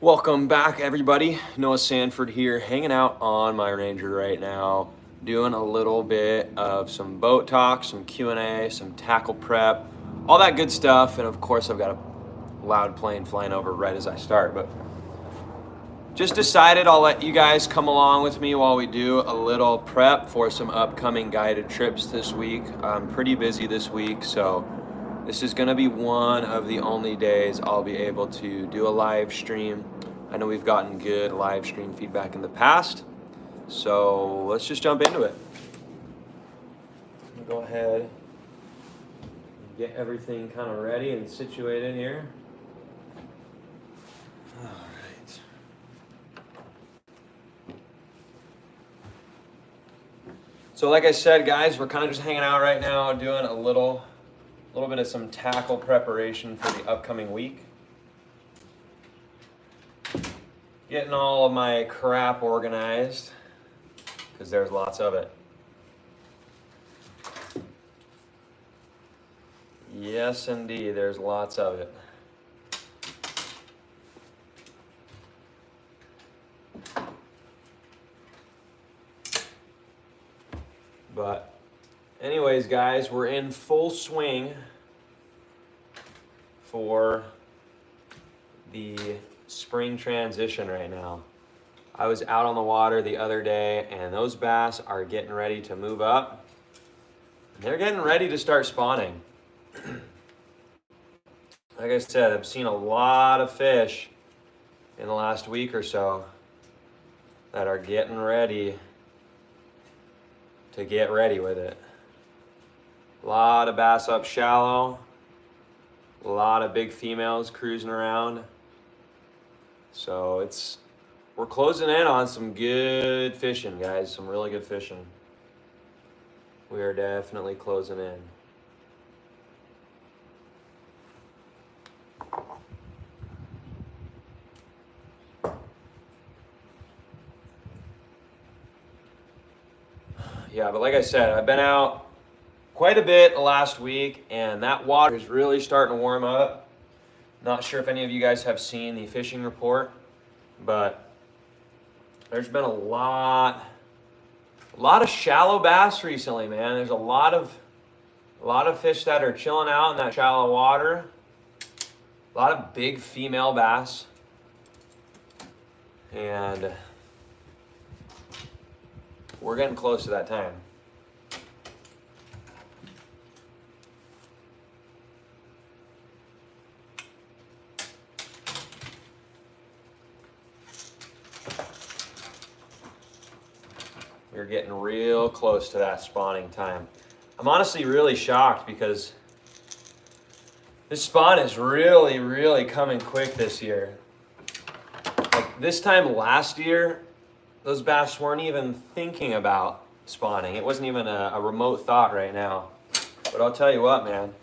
Welcome back, everybody. Noah Sanford here, hanging out on my Ranger right now, doing a little bit of some boat talk, some Q&A, some tackle prep, all that good stuff. And of course, I've got a loud plane flying over right as I start. But just decided I'll let you guys come along with me while we do a little prep for some upcoming guided trips this week. I'm pretty busy this week, so this is going to be one of the only days I'll be able to do a live stream. I know we've gotten good live stream feedback in the past, so let's just jump into it. I'm going to go ahead and get everything kind of ready and situated here. All right. So like I said, guys, we're kind of just hanging out right now, doing a little bit of some tackle preparation for the upcoming week. Getting all of my crap organized, because there's lots of it. Yes, indeed, there's lots of it. But anyways, guys, we're in full swing for the spring transition right now. I was out on the water the other day, and those bass are getting ready to move up. They're getting ready to start spawning. Like I said, I've seen a lot of fish in the last week or so that are getting ready to get ready with it. A lot of bass up shallow, a lot of big females cruising around. So we're closing in on some good fishing, guys, some really good fishing. We are definitely closing in. Yeah, but like I said, I've been out quite a bit last week, and that water is really starting to warm up. Not sure if any of you guys have seen the fishing report, but there's been a lot of shallow bass recently, man. There's a lot of fish that are chilling out in that shallow water. A lot of big female bass. And we're getting close to that time. We're getting real close to that spawning time. I'm honestly really shocked because this spawn is really, really coming quick this year. Like this time last year, those bass weren't even thinking about spawning. It wasn't even a remote thought right now. But I'll tell you what, man.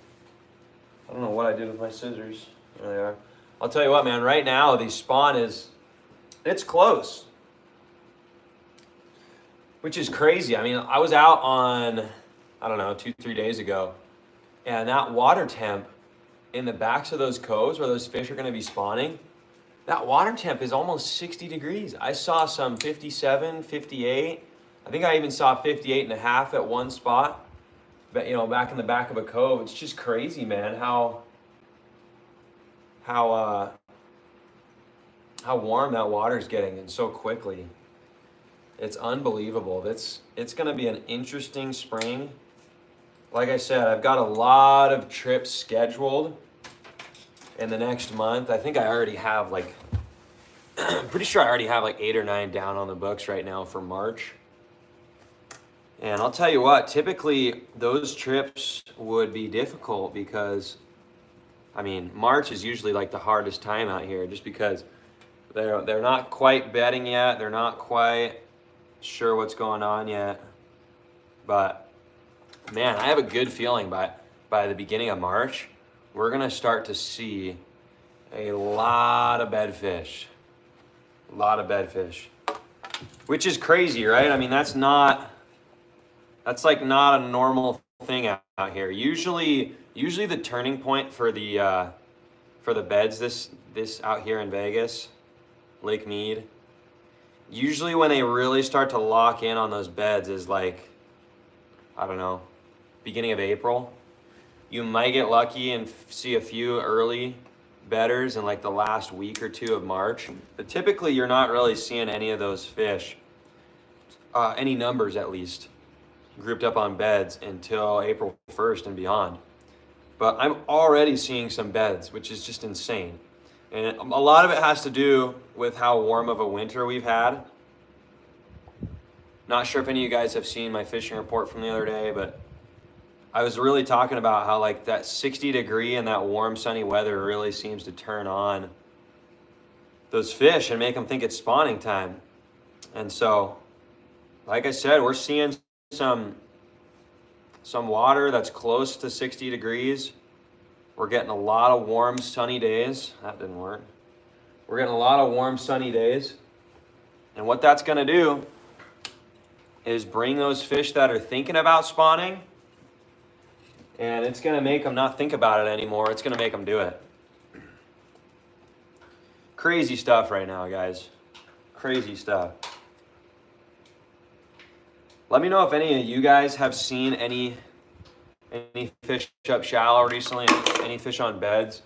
I don't know what I did with my scissors. There they are. I'll tell you what, man. Right now, the spawn it's close. Which is crazy. I mean, I was out on, I don't know, 2-3 days ago, and that water temp in the backs of those coves where those fish are going to be spawning, that water temp is almost 60 degrees. I saw some 57, 58. I think I even saw 58 and a half at one spot, but back in the back of a cove. It's just crazy, man, how warm that water is getting, and so quickly. It's unbelievable. It's going to be an interesting spring. Like I said, I've got a lot of trips scheduled in the next month. I think I already have pretty sure I already have 8 or 9 down on the books right now for March. And I'll tell you what, typically those trips would be difficult because, I mean, March is usually the hardest time out here just because they're not quite bedding yet. They're not quite sure what's going on yet, but man, I have a good feeling by the beginning of March, we're gonna start to see a lot of bedfish, which is crazy, right? I mean, that's not a normal thing out here. Usually the turning point for the beds this out here in Vegas Lake Mead. Usually when they really start to lock in on those beds is like, I don't know, beginning of April. You might get lucky and see a few early bedders in like the last week or two of March. But typically you're not really seeing any of those fish, any numbers at least, grouped up on beds until April 1st and beyond. But I'm already seeing some beds, which is just insane. And a lot of it has to do with how warm of a winter we've had. Not sure if any of you guys have seen my fishing report from the other day, but I was really talking about how like that 60 degree and that warm sunny weather really seems to turn on those fish and make them think it's spawning time. And so, like I said, we're seeing some water that's close to 60 degrees. We're getting a lot of warm, sunny days. That didn't work. We're getting a lot of warm, sunny days. And what that's going to do is bring those fish that are thinking about spawning, and it's going to make them not think about it anymore. It's going to make them do it. Crazy stuff right now, guys. Crazy stuff. Let me know if any of you guys have seen any fish up shallow recently, any fish on beds,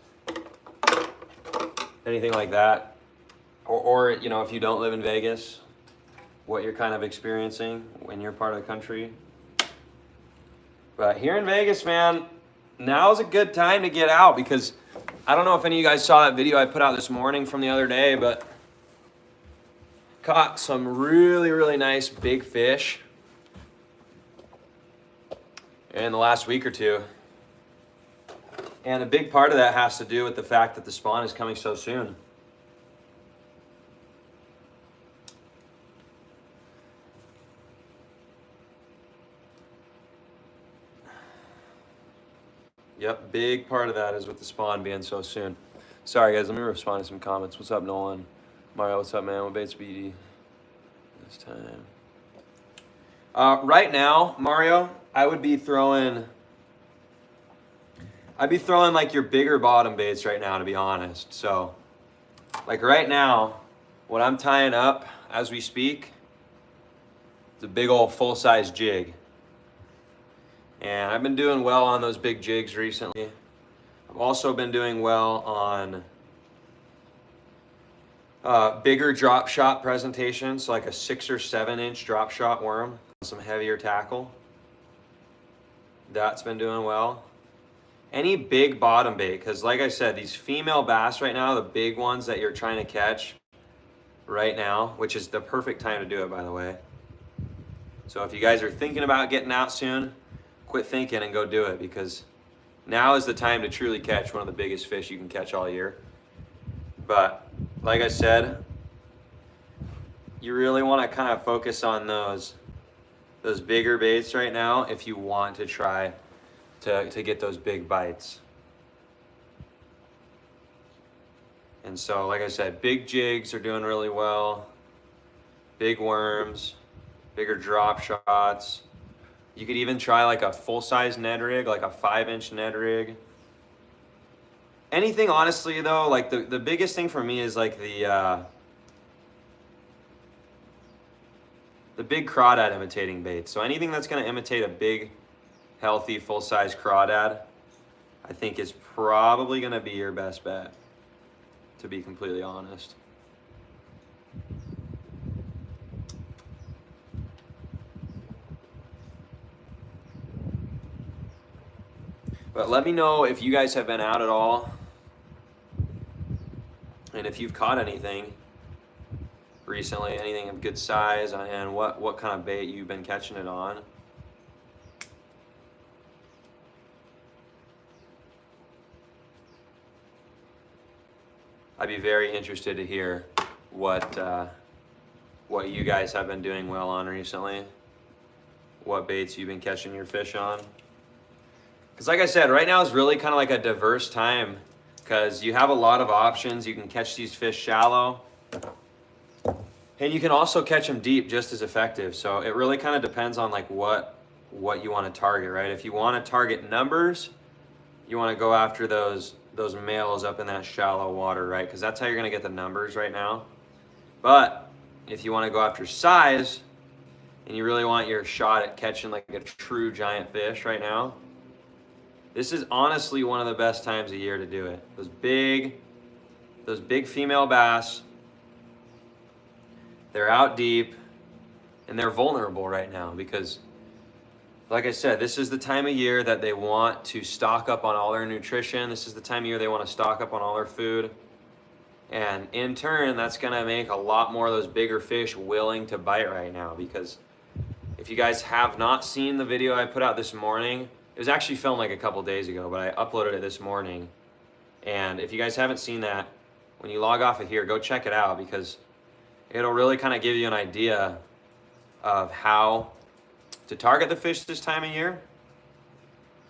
anything like that. Or you know, if you don't live in Vegas, what you're kind of experiencing in your part of the country. But here in Vegas, man, now is a good time to get out, because I don't know if any of you guys saw that video I put out this morning from the other day, but caught some really, really nice big fish in the last week or two. And a big part of that has to do with the fact that the spawn is coming so soon. Yep, big part of that is with the spawn being so soon. Sorry guys, let me respond to some comments. What's up, Nolan? Mario, what's up, man? What bait's BD this time? Right now, Mario, I'd be throwing like your bigger bottom baits right now, to be honest. So, like right now, what I'm tying up as we speak is a big old full-size jig. And I've been doing well on those big jigs recently. I've also been doing well on bigger drop shot presentations, like a 6 or 7 inch drop shot worm, some heavier tackle. That's been doing well. Any big bottom bait, because like I said, these female bass right now, the big ones that you're trying to catch right now, which is the perfect time to do it, by the way. So if you guys are thinking about getting out soon, quit thinking and go do it, because now is the time to truly catch one of the biggest fish you can catch all year. But like I said, you really want to kind of focus on those bigger baits right now if you want to try to get those big bites. And so, like I said, big jigs are doing really well. Big worms, bigger drop shots. You could even try like a full-size Ned rig, like a 5-inch Ned rig. Anything, honestly, though, like the biggest thing for me is like the big crawdad imitating bait. So anything that's going to imitate a big, healthy, full-size crawdad, I think is probably going to be your best bet, to be completely honest. But let me know if you guys have been out at all, and if you've caught anything recently, anything of good size, and what kind of bait you've been catching it on. I'd be very interested to hear what you guys have been doing well on recently, what baits you've been catching your fish on. Because like I said, right now is really kind of like a diverse time, because you have a lot of options. You can catch these fish shallow, and you can also catch them deep just as effective. So it really kind of depends on like what you want to target, right? If you want to target numbers, you want to go after those males up in that shallow water, right? Because that's how you're going to get the numbers right now. But if you want to go after size and you really want your shot at catching like a true giant fish right now, this is honestly one of the best times of year to do it. Those big female bass, they're out deep and they're vulnerable right now because, like I said, this is the time of year that they want to stock up on all their nutrition. This is the time of year they want to stock up on all their food. And in turn, that's gonna make a lot more of those bigger fish willing to bite right now, because if you guys have not seen the video I put out this morning, it was actually filmed like a couple days ago, but I uploaded it this morning. And if you guys haven't seen that, when you log off of here, go check it out, because it'll really kind of give you an idea of how to target the fish this time of year.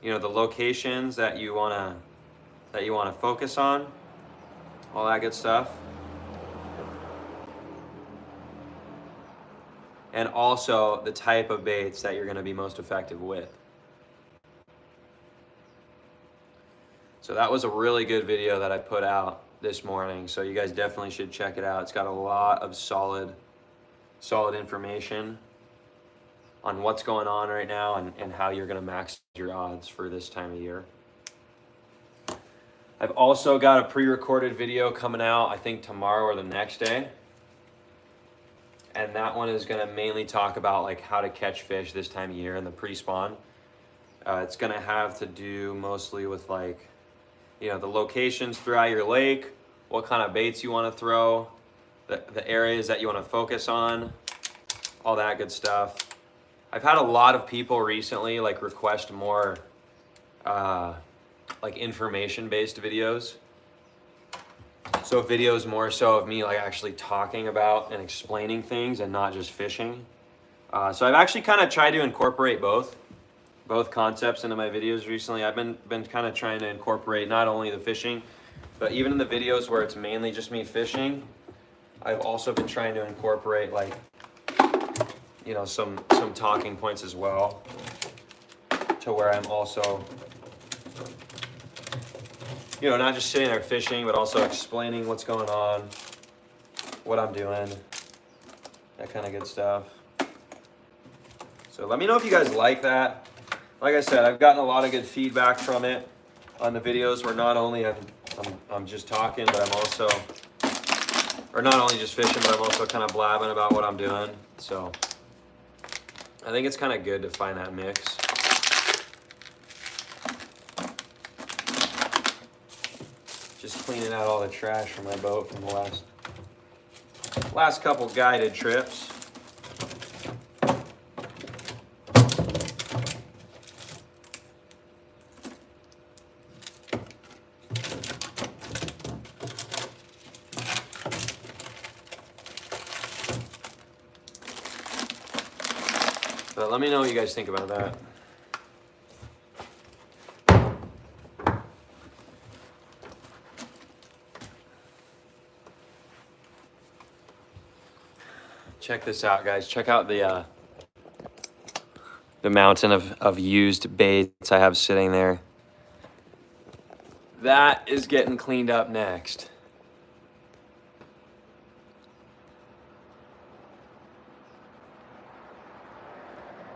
You know, the locations that you wanna focus on, all that good stuff. And also the type of baits that you're gonna be most effective with. So that was a really good video that I put out this morning. So you guys definitely should check it out. It's got a lot of solid information on what's going on right now and how you're gonna max your odds for this time of year. I've also got a pre-recorded video coming out, I think tomorrow or the next day. And that one is gonna mainly talk about like how to catch fish this time of year in the pre-spawn. It's gonna have to do mostly with like, you know, the locations throughout your lake, what kind of baits you wanna throw, the areas that you wanna focus on, all that good stuff. I've had a lot of people recently like request more like information-based videos. So videos more so of me like actually talking about and explaining things and not just fishing. So I've actually kind of tried to incorporate both concepts into my videos recently. I've been kind of trying to incorporate not only the fishing, but even in the videos where it's mainly just me fishing, I've also been trying to incorporate like, you know, some talking points as well, to where I'm also, you know, not just sitting there fishing, but also explaining what's going on, what I'm doing, that kind of good stuff. So let me know if you guys like that. Like I said, I've gotten a lot of good feedback from it on the videos where not only I'm just talking, but I'm also, or not only just fishing, but I'm also kind of blabbing about what I'm doing. So I think it's kind of good to find that mix. Just cleaning out all the trash from my boat from the last couple guided trips. But let me know what you guys think about that. Check this out, guys. Check out the mountain of used baits I have sitting there. That is getting cleaned up next.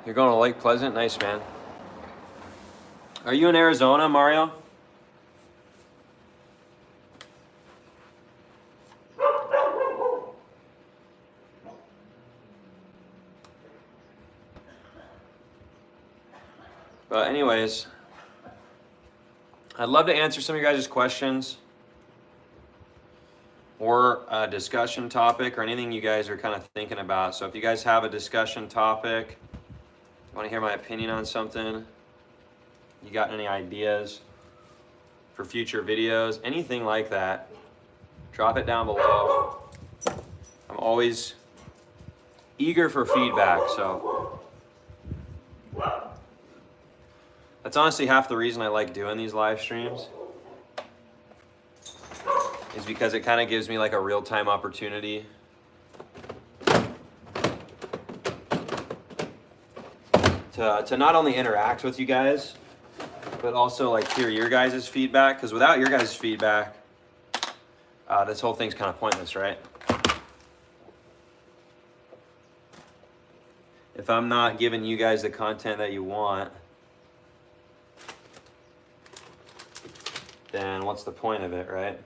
You're going to Lake Pleasant? Nice, man. Are you in Arizona, Mario? But anyways, I'd love to answer some of your guys' questions or a discussion topic or anything you guys are kind of thinking about. So if you guys have a discussion topic, want to hear my opinion on something, you got any ideas for future videos, anything like that, drop it down below. I'm always eager for feedback, so that's honestly half the reason I like doing these live streams, is because it kind of gives me like a real-time opportunity to not only interact with you guys, but also like hear your guys' feedback, because without your guys' feedback, this whole thing's kind of pointless, right? if I'm not giving you guys the content that you want, then what's the point of it, right?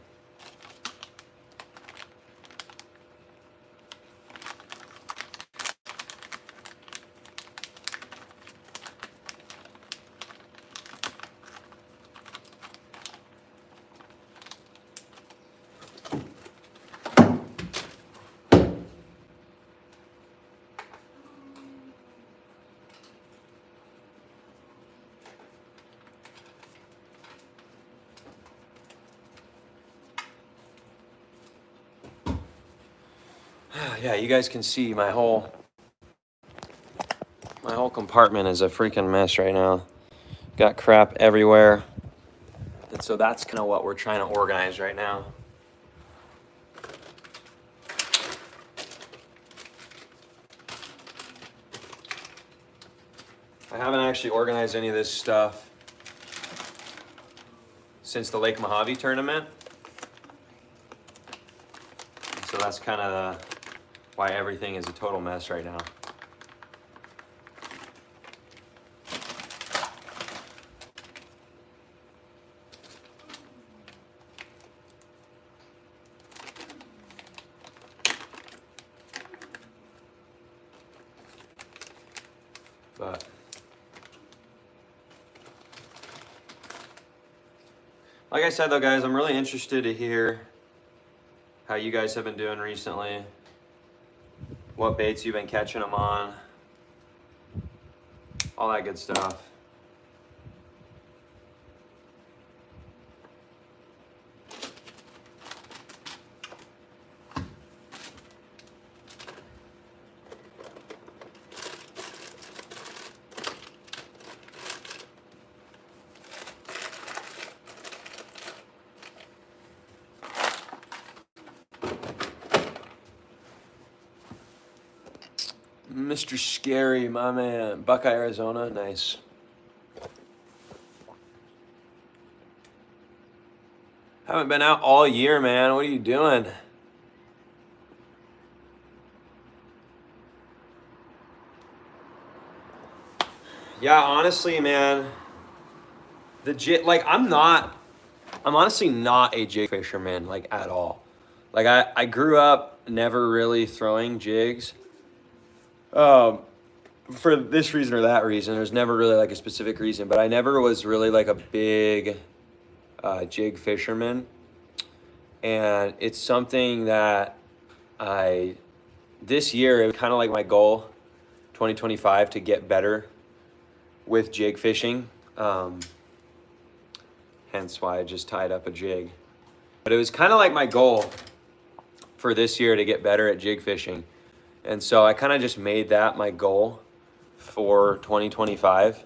Yeah, you guys can see my whole compartment is a freaking mess right now. Got crap everywhere. And so that's kind of what we're trying to organize right now. I haven't actually organized any of this stuff since the Lake Mojave tournament. So that's kind of why everything is a total mess right now. But like I said though, guys, I'm really interested to hear how you guys have been doing recently, what baits you've been catching them on, all that good stuff. Mr. Scary, my man. Buckeye, Arizona. Nice. Haven't been out all year, man. What are you doing? Yeah, honestly, man. I'm honestly not a jig fisherman, like, at all. Like, I grew up never really throwing jigs. For this reason or that reason, there's never really like a specific reason, but I never was really like a big jig fisherman. And it's something that this year, it was kind of like my goal, 2025, to get better with jig fishing. Hence why I just tied up a jig. But it was kind of like my goal for this year to get better at jig fishing. And so I kind of just made that my goal for 2025.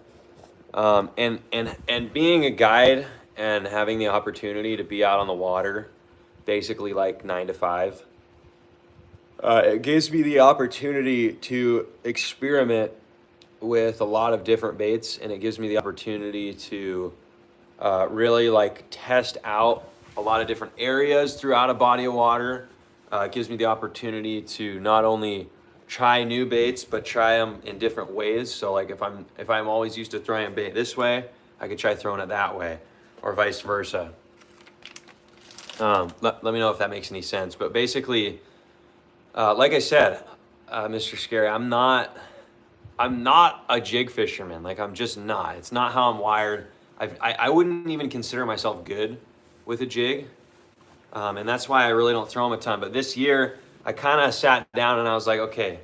And being a guide and having the opportunity to be out on the water, basically like 9 to 5, it gives me the opportunity to experiment with a lot of different baits, and it gives me the opportunity to really like test out a lot of different areas throughout a body of water. It gives me the opportunity to not only try new baits, but try them in different ways. So like if I'm always used to throwing a bait this way, I could try throwing it that way, or vice versa. Let me know if that makes any sense. But basically, like I said, Mr. Scary, I'm not a jig fisherman. Like, I'm just not. It's not how I'm wired. I wouldn't even consider myself good with a jig. And that's why I really don't throw them a ton. But this year, I kind of sat down and I was like, okay,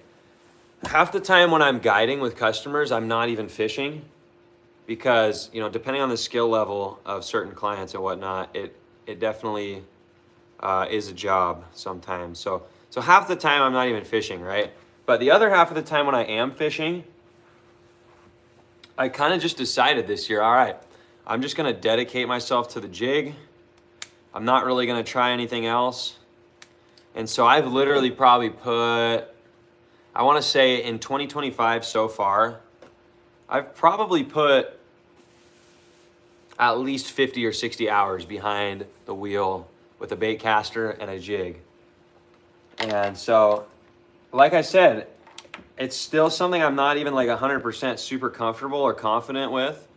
half the time when I'm guiding with customers, I'm not even fishing, because, you know, depending on the skill level of certain clients and whatnot, it definitely is a job sometimes. So half the time I'm not even fishing, right? But the other half of the time when I am fishing, I kind of just decided this year, all right, I'm just going to dedicate myself to the jig. I'm not really going to try anything else. And so I've literally probably put, I want to say in 2025 so far, I've probably put at least 50 or 60 hours behind the wheel with a bait caster and a jig. And so, like I said, it's still something I'm not even like 100% super comfortable or confident with,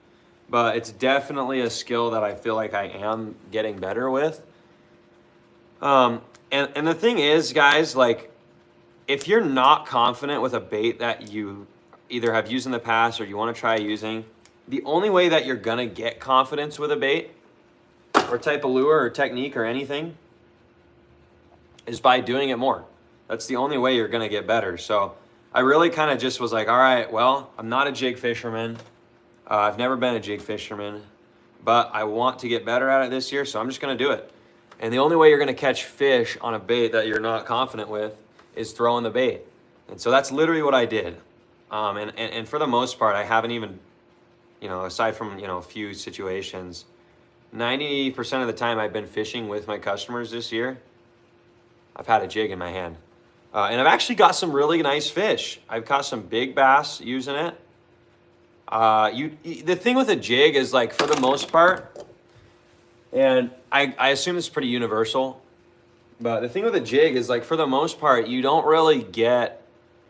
but it's definitely a skill that I feel like I am getting better with. And the thing is, guys, like, if you're not confident with a bait that you either have used in the past or you want to try using, the only way that you're gonna get confidence with a bait or type of lure or technique or anything is by doing it more. That's the only way you're gonna get better. So I really kind of just was like, all right, well, I'm not a jig fisherman. I've never been a jig fisherman, but I want to get better at it this year, so I'm just gonna do it. And the only way you're gonna catch fish on a bait that you're not confident with is throwing the bait. And so that's literally what I did. And for the most part, I haven't even, aside from, a few situations, 90% of the time I've been fishing with my customers this year, I've had a jig in my hand. And I've actually got some really nice fish. I've caught some big bass using it. The thing with a jig is, like, for the most part, and I assume it's pretty universal, but the thing with a jig is, like, for the most part, you don't really get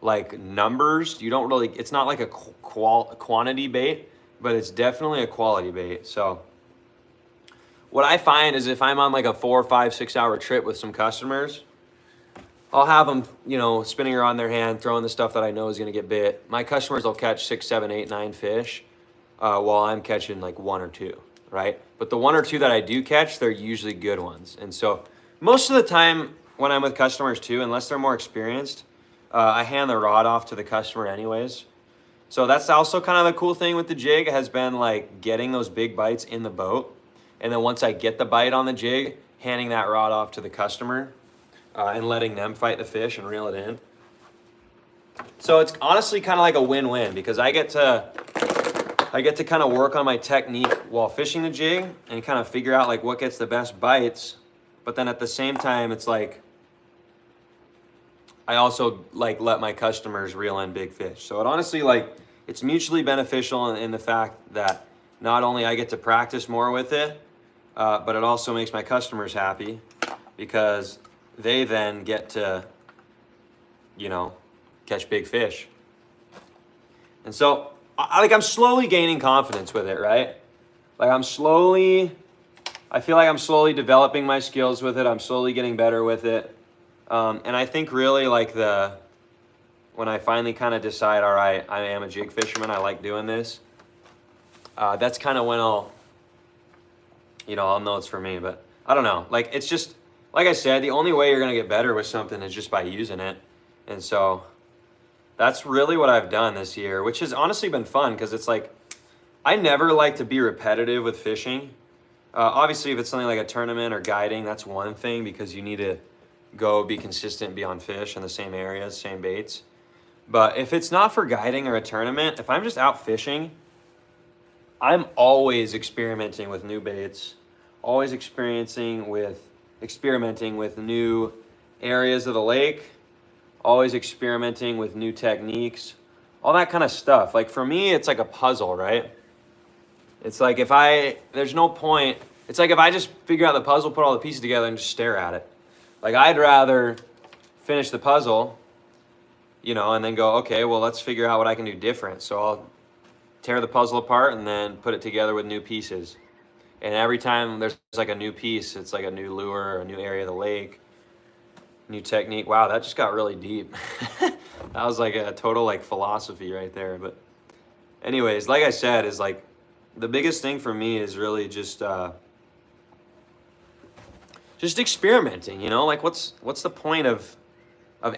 like numbers. It's not like a quantity bait, but it's definitely a quality bait. So what I find is if I'm on like a 4, 5, 6 hour trip with some customers, I'll have them, spinning around their hand, throwing the stuff that I know is going to get bit. My customers will catch 6, 7, 8, 9 fish, while I'm catching like 1 or 2, right? But the 1 or 2 that I do catch, they're usually good ones. And so most of the time when I'm with customers too, unless they're more experienced, I hand the rod off to the customer anyways. So that's also kind of the cool thing with the jig, has been like getting those big bites in the boat. And then once I get the bite on the jig, handing that rod off to the customer, and letting them fight the fish and reel it in. So it's honestly kind of like a win-win, because I get to kind of work on my technique while fishing the jig and kind of figure out like what gets the best bites. But then at the same time, it's like I also like let my customers reel in big fish. So it honestly, like, it's mutually beneficial in the fact that not only I get to practice more with it, but it also makes my customers happy, because they then get to, catch big fish. And so I'm slowly gaining confidence with it, right? Like I feel like I'm slowly developing my skills with it. I'm slowly getting better with it. And I think really like when I finally kind of decide, all right, I am a jig fisherman, I like doing this, that's kind of when I'll know it's for me. But I don't know, like, it's just, like I said, the only way you're going to get better with something is just by using it. And so that's really what I've done this year, which has honestly been fun, because it's like, I never like to be repetitive with fishing. Obviously, if it's something like a tournament or guiding, that's one thing, because you need to go be consistent, be on fish in the same areas, same baits. But if it's not for guiding or a tournament, if I'm just out fishing, I'm always experimenting with new baits, always experimenting with new areas of the lake, always experimenting with new techniques, all that kind of stuff. Like for me, it's like a puzzle, right? It's like there's no point. It's like if I just figure out the puzzle, put all the pieces together and just stare at it. Like I'd rather finish the puzzle, and then go, okay, well, let's figure out what I can do different. So I'll tear the puzzle apart and then put it together with new pieces. And every time there's like a new piece, it's like a new lure, a new area of the lake, new technique. Wow, that just got really deep. That was like a total like philosophy right there. But anyways, like I said, is like the biggest thing for me is really just experimenting, like what's the point of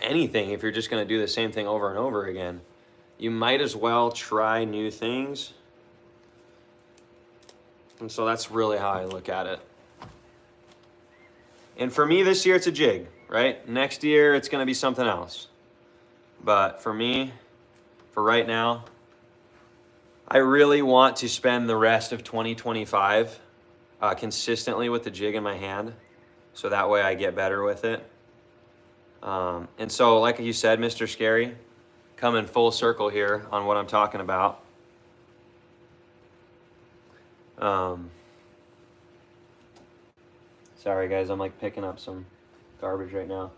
anything if you're just going to do the same thing over and over again? You might as well try new things. And so that's really how I look at it. And for me this year, it's a jig, right? Next year, it's going to be something else. But for me, for right now, I really want to spend the rest of 2025 consistently with the jig in my hand, so that way I get better with it. And so, like you said, Mr. Scary, coming full circle here on what I'm talking about. Sorry guys, I'm like picking up some garbage right now.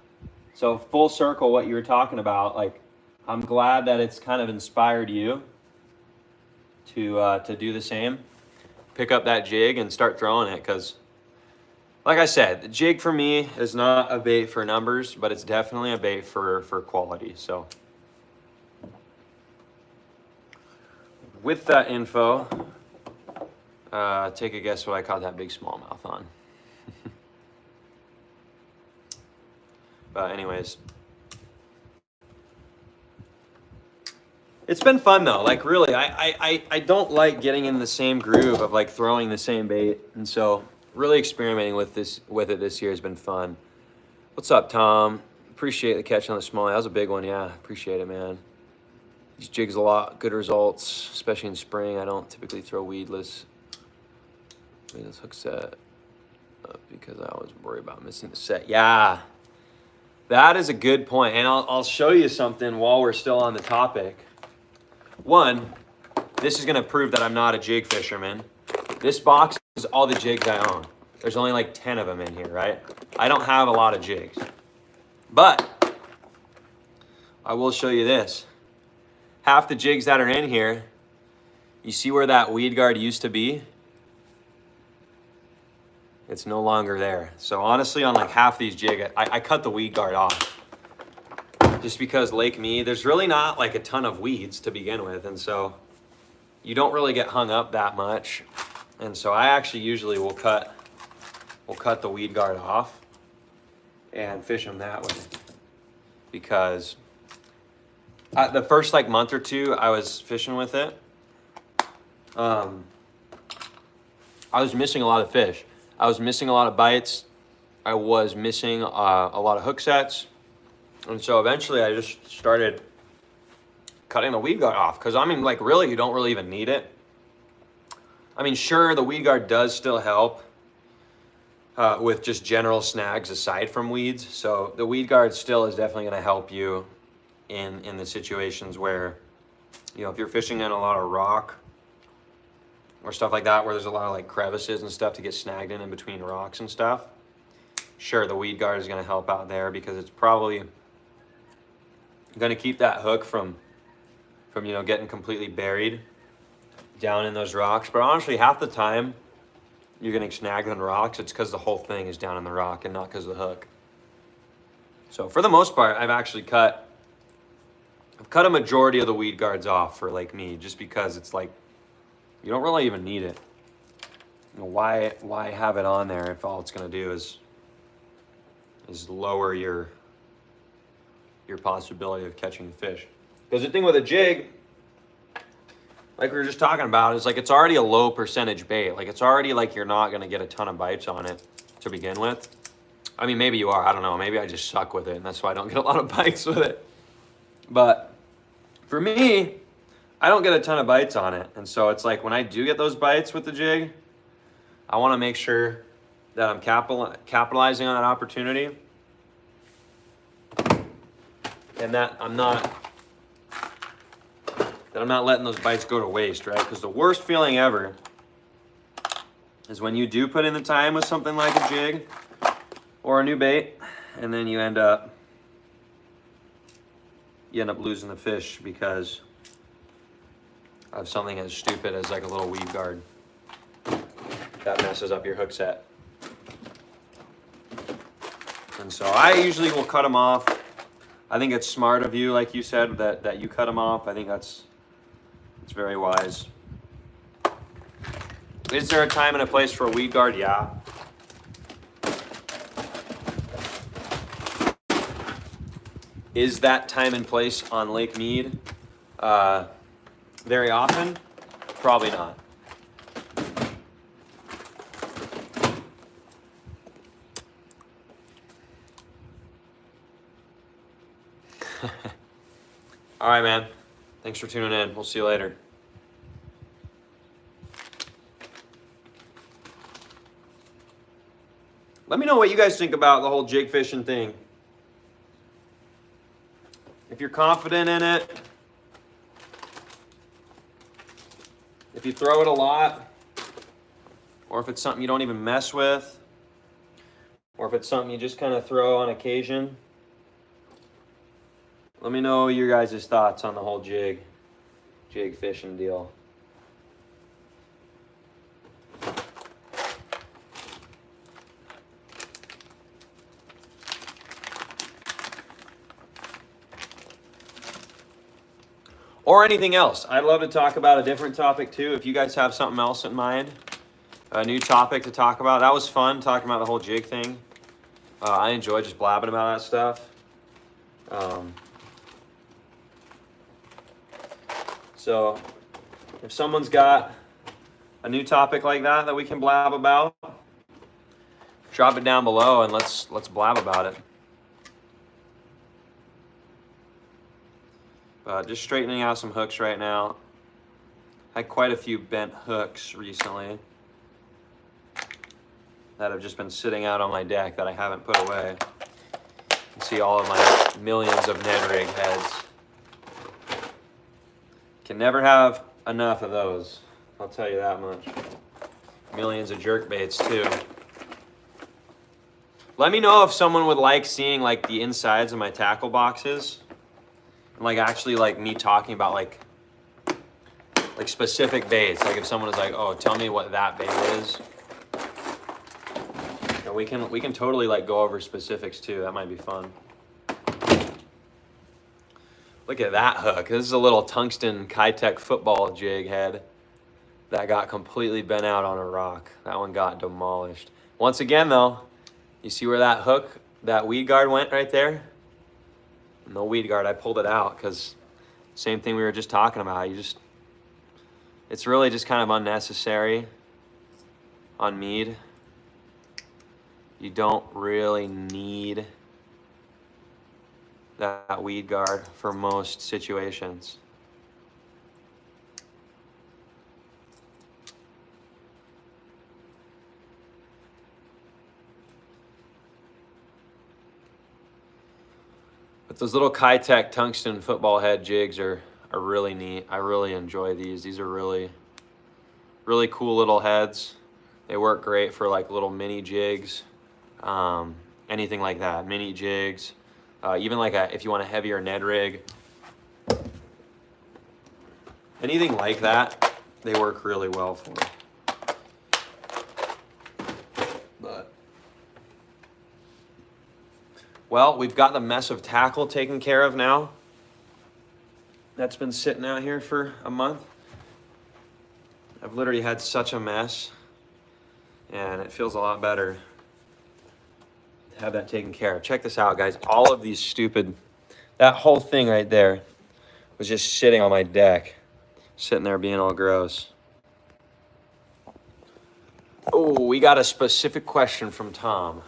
So full circle, what you were talking about, like I'm glad that it's kind of inspired you to do the same. Pick up that jig and start throwing it, because like I said, the jig for me is not a bait for numbers, but it's definitely a bait for quality. So with that info, take a guess what I caught that big smallmouth on. But anyways, it's been fun though. Like really, I don't like getting in the same groove of like throwing the same bait, and so really experimenting with it this year has been fun. What's up, Tom? Appreciate the catch on the smallie. That was a big one. Yeah, appreciate it, man. These jigs a lot, good results, especially in spring. I don't typically throw weedless hook set because I always worry about missing the set. Yeah, that is a good point. And I'll show you something while we're still on the topic. One, this is gonna prove that I'm not a jig fisherman. This box is all the jigs I own. There's only like 10 of them in here, right? I don't have a lot of jigs. But I will show you this. Half the jigs that are in here, you see where that weed guard used to be? It's no longer there. So honestly, on like half these jigs, I cut the weed guard off. Just because Lake Mead, there's really not like a ton of weeds to begin with. And so you don't really get hung up that much. And so I actually usually will cut the weed guard off and fish them that way. Because the first like month or two I was fishing with it, I was missing a lot of fish. I was missing a lot of bites. I was missing a lot of hook sets. And so eventually I just started cutting the weed guard off, because I mean, like really, you don't really even need it. I mean, sure, the weed guard does still help with just general snags aside from weeds. So the weed guard still is definitely going to help you in the situations where, you know, if you're fishing in a lot of rock or stuff like that, where there's a lot of like crevices and stuff to get snagged in between rocks and stuff. Sure, the weed guard is going to help out there, because it's probably going to keep that hook from you know, getting completely buried down in those rocks. But honestly, half the time you're getting snagged on rocks, it's because the whole thing is down in the rock and not because of the hook. So for the most part, I've actually cut a majority of the weed guards off for Lake Mead, just because it's like, you don't really even need it. You know, why have it on there if all it's going to do is lower your possibility of catching fish? Because the thing with a jig, like we were just talking about, is like it's already a low percentage bait. Like it's already like you're not going to get a ton of bites on it to begin with. I mean, maybe you are. I don't know. Maybe I just suck with it, and that's why I don't get a lot of bites with it. But for me, I don't get a ton of bites on it. And so it's like when I do get those bites with the jig, I want to make sure that I'm capitalizing on that opportunity, and that I'm not letting those bites go to waste, right? Because the worst feeling ever is when you do put in the time with something like a jig or a new bait, and then you end up losing the fish because of something as stupid as like a little weed guard that messes up your hook set. And so I usually will cut them off. I think it's smart of you, like you said, that you cut them off. I think it's very wise. Is there a time and a place for a weed guard? Yeah. Is that time and place on Lake Mead very often? Probably not. All right, man. Thanks for tuning in. We'll see you later. Let me know what you guys think about the whole jig fishing thing. If you're confident in it, if you throw it a lot, or if it's something you don't even mess with, or if it's something you just kind of throw on occasion. Let me know your guys' thoughts on the whole jig fishing deal. Or anything else. I'd love to talk about a different topic too. If you guys have something else in mind, a new topic to talk about. That was fun, talking about the whole jig thing. I enjoy just blabbing about that stuff. So if someone's got a new topic like that we can blab about, drop it down below and let's blab about it. Just straightening out some hooks right now. Had quite a few bent hooks recently that have just been sitting out on my deck that I haven't put away. You can see all of my millions of Ned rig heads. Can never have enough of those, I'll tell you that much. Millions of jerk baits too. Let me know if someone would like seeing like the insides of my tackle boxes. Like actually like me talking about like specific baits. Like if someone is like, oh, tell me what that bait is. And we can totally like go over specifics too. That might be fun. Look at that hook. This is a little tungsten Kitech football jig head that got completely bent out on a rock. That one got demolished. Once again though, you see where that hook, that weed guard went right there? No weed guard, I pulled it out because same thing we were just talking about. It's really just kind of unnecessary on mead. You don't really need that weed guard for most situations. But those little Kitech tungsten football head jigs are really neat. I really enjoy these. These are really cool little heads. They work great for like little mini jigs, anything like that, mini jigs. Even like if you want a heavier Ned rig, anything like that, they work really well for. Well, we've got the mess of tackle taken care of now. That's been sitting out here for a month. I've literally had such a mess, and it feels a lot better to have that taken care of. Check this out, guys. All of these that whole thing right there was just sitting on my deck, sitting there being all gross. Oh, we got a specific question from Tom.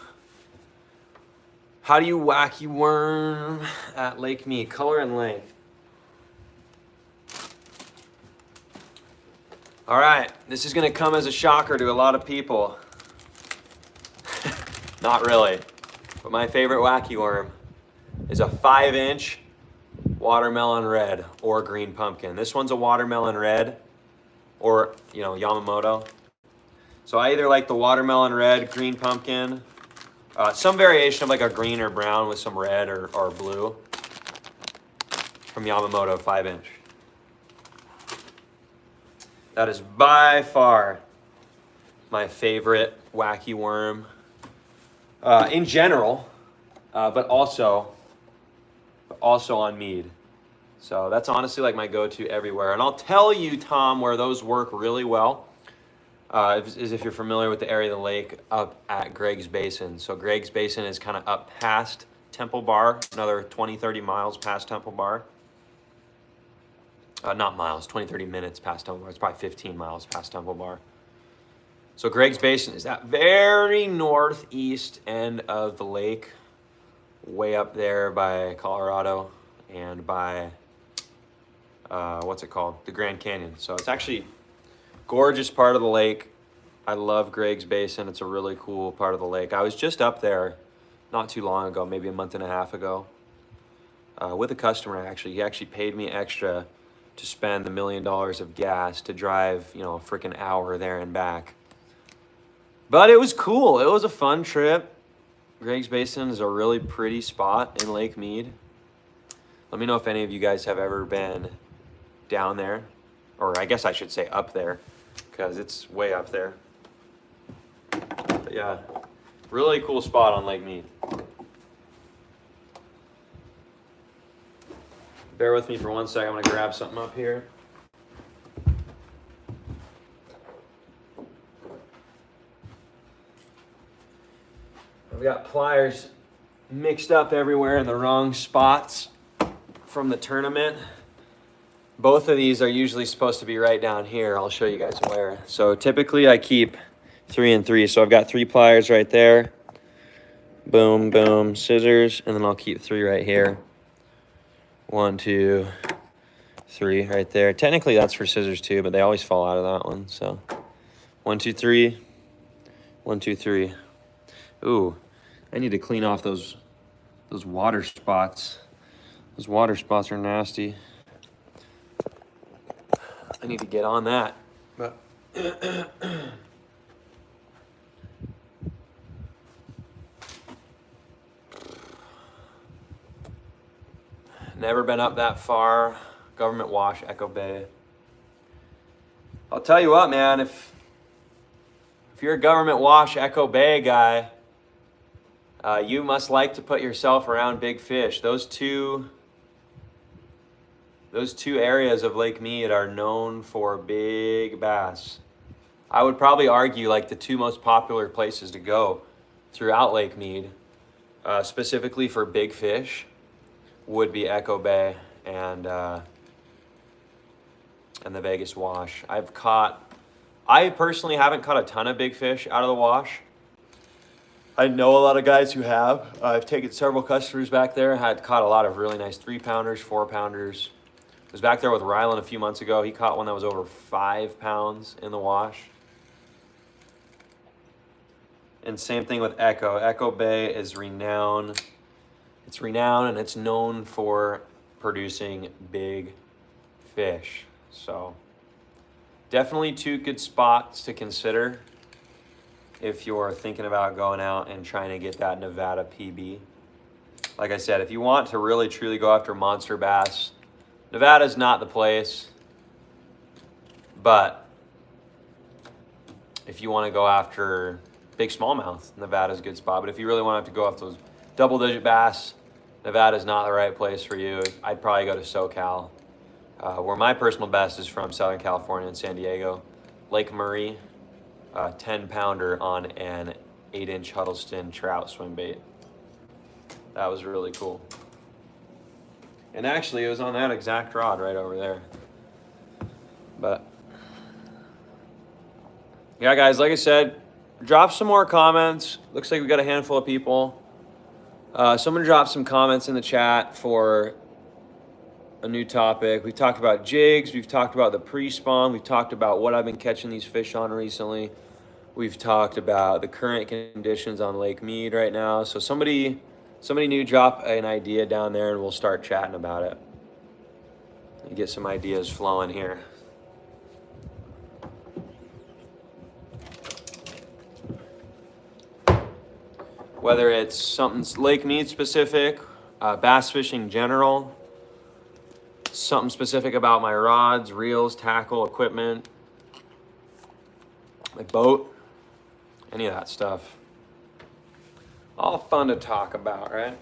How do you wacky worm at Lake Mead? Color and length. All right, this is gonna come as a shocker to a lot of people. Not really, but my favorite wacky worm is a 5-inch watermelon red or green pumpkin. This one's a watermelon red or, Yamamoto. So I either like the watermelon red, green pumpkin, some variation of like a green or brown with some red or blue from Yamamoto 5-inch. That is by far my favorite wacky worm in general, but also on mead. So that's honestly like my go-to everywhere. And I'll tell you, Tom, where those work really well. Is if you're familiar with the area of the lake up at Greg's Basin. So Greg's Basin is kind of up past Temple Bar, another 20, 30 miles past Temple Bar. Not miles, 20, 30 minutes past Temple Bar. It's probably 15 miles past Temple Bar. So Greg's Basin is that very northeast end of the lake, way up there by Colorado and by, what's it called? The Grand Canyon. So it's actually gorgeous part of the lake. I love Greg's Basin. It's a really cool part of the lake. I was just up there not too long ago, maybe a month and a half ago, with a customer actually. He actually paid me extra to spend $1 million of gas to drive, a freaking hour there and back. But it was cool. It was a fun trip. Greg's Basin is a really pretty spot in Lake Mead. Let me know if any of you guys have ever been down there, or I guess I should say up there, because it's way up there. But yeah, really cool spot on Lake Mead. Bear with me for 1 second. I'm gonna grab something up here. I've got pliers mixed up everywhere in the wrong spots from the tournament. Both of these are usually supposed to be right down here. I'll show you guys where. So typically I keep 3 and 3. So I've got 3 pliers right there. Boom, boom, scissors, and then I'll keep 3 right here. 1, 2, 3 right there. Technically that's for scissors too, but they always fall out of that one. So 1, 2, 3. 1, 2, 3. Ooh, I need to clean off those water spots. Those water spots are nasty. I need to get on that. But never been up that far. Government Wash, Echo Bay. I'll tell you what, man, if you're a Government Wash, Echo Bay guy, you must like to put yourself around big fish. Those two areas of Lake Mead are known for big bass. I would probably argue like the 2 most popular places to go throughout Lake Mead, specifically for big fish, would be Echo Bay and the Vegas Wash. I personally haven't caught a ton of big fish out of the wash. I know a lot of guys who have. I've taken several customers back there. Had caught a lot of really nice 3-pounders, 4-pounders. I was back there with Rylan a few months ago. He caught one that was over 5 pounds in the wash. And same thing with Echo. Echo Bay is renowned. It's renowned and it's known for producing big fish. So definitely 2 good spots to consider if you're thinking about going out and trying to get that Nevada PB. Like I said, if you want to really truly go after monster bass, Nevada's not the place. But if you want to go after big smallmouth, Nevada's a good spot. But if you really want to have to go after those double-digit bass, Nevada's not the right place for you. I'd probably go to SoCal, where my personal best is from Southern California and San Diego. Lake Murray, 10-pounder on an 8-inch Huddleston trout swim bait. That was really cool. And actually, it was on that exact rod right over there. But yeah, guys, like I said, drop some more comments. Looks like we got a handful of people. Someone dropped some comments in the chat for a new topic. We've talked about jigs. We've talked about the pre-spawn. We've talked about what I've been catching these fish on recently. We've talked about the current conditions on Lake Mead right now. So somebody new drop an idea down there and we'll start chatting about it. And get some ideas flowing here. Whether it's something Lake Mead specific, bass fishing general, something specific about my rods, reels, tackle, equipment, my boat, any of that stuff. All fun to talk about, right?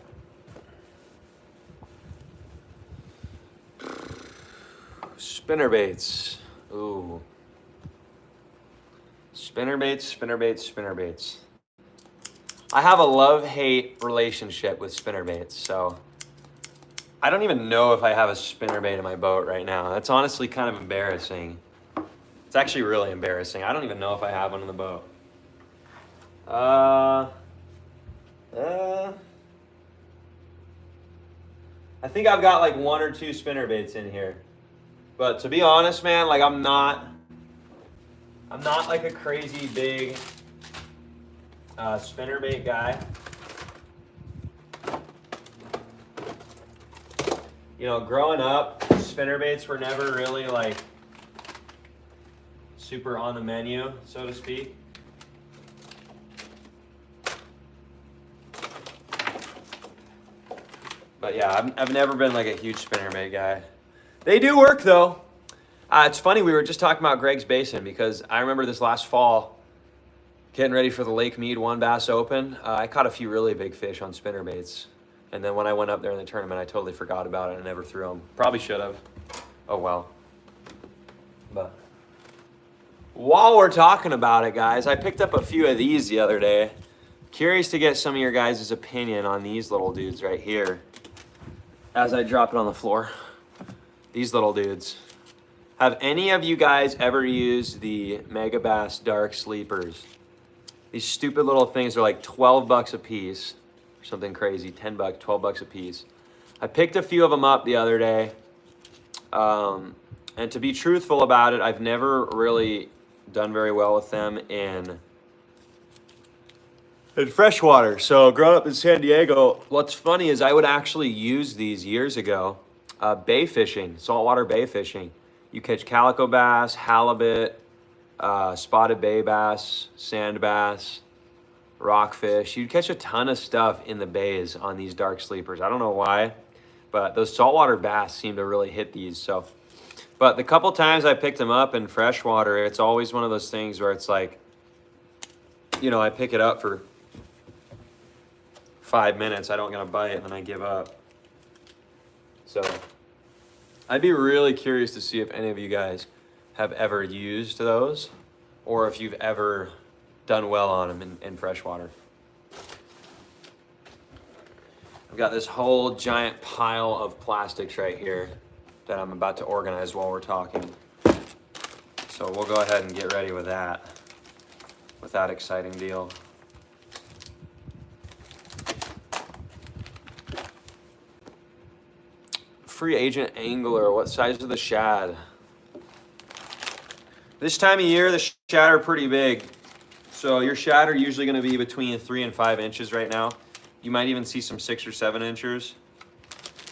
Spinnerbaits. Ooh. Spinnerbaits. I have a love-hate relationship with spinnerbaits, so I don't even know if I have a spinnerbait in my boat right now. That's honestly kind of embarrassing. It's actually really embarrassing. I don't even know if I have one in the boat. I think I've got like 1 or 2 spinnerbaits in here. But to be honest, man, like I'm not like a crazy big spinnerbait guy. You know, growing up, spinnerbaits were never really like super on the menu, so to speak. But But yeah, I've never been like a huge spinnerbait guy. They do work though. It's funny, we were just talking about Greg's Basin because I remember this last fall, getting ready for the Lake Mead One Bass Open. I caught a few really big fish on spinnerbaits. And then when I went up there in the tournament, I totally forgot about it and never threw them. Probably should have. Oh well. But while we're talking about it, guys, I picked up a few of these the other day. Curious to get some of your guys' opinion on these little dudes right here. As I drop it on the floor. These little dudes. Have any of you guys ever used the Megabass Dark Sleepers? These stupid little things are like 12 bucks a piece. Or something crazy, 10 bucks, 12 bucks a piece. I picked a few of them up the other day. And to be truthful about it, I've never really done very well with them in freshwater. So growing up in San Diego, what's funny is I would actually use these years ago, bay fishing, saltwater bay fishing. You catch calico bass, halibut, spotted bay bass, sand bass, rockfish. You'd catch a ton of stuff in the bays on these dark sleepers. I don't know why, but those saltwater bass seem to really hit these. So, but the couple times I picked them up in freshwater, it's always one of those things where it's like, you know, I pick it up for 5 minutes, I don't get a bite, and then I give up. So I'd be really curious to see if any of you guys have ever used those or if you've ever done well on them in freshwater. I've got this whole giant pile of plastics right here that I'm about to organize while we're talking. So we'll go ahead and get ready with that exciting deal. Free agent angler, what size are the shad? This time of year, the shad are pretty big. So your shad are usually gonna be between 3 and 5 inches right now. You might even see some 6 or 7 inches.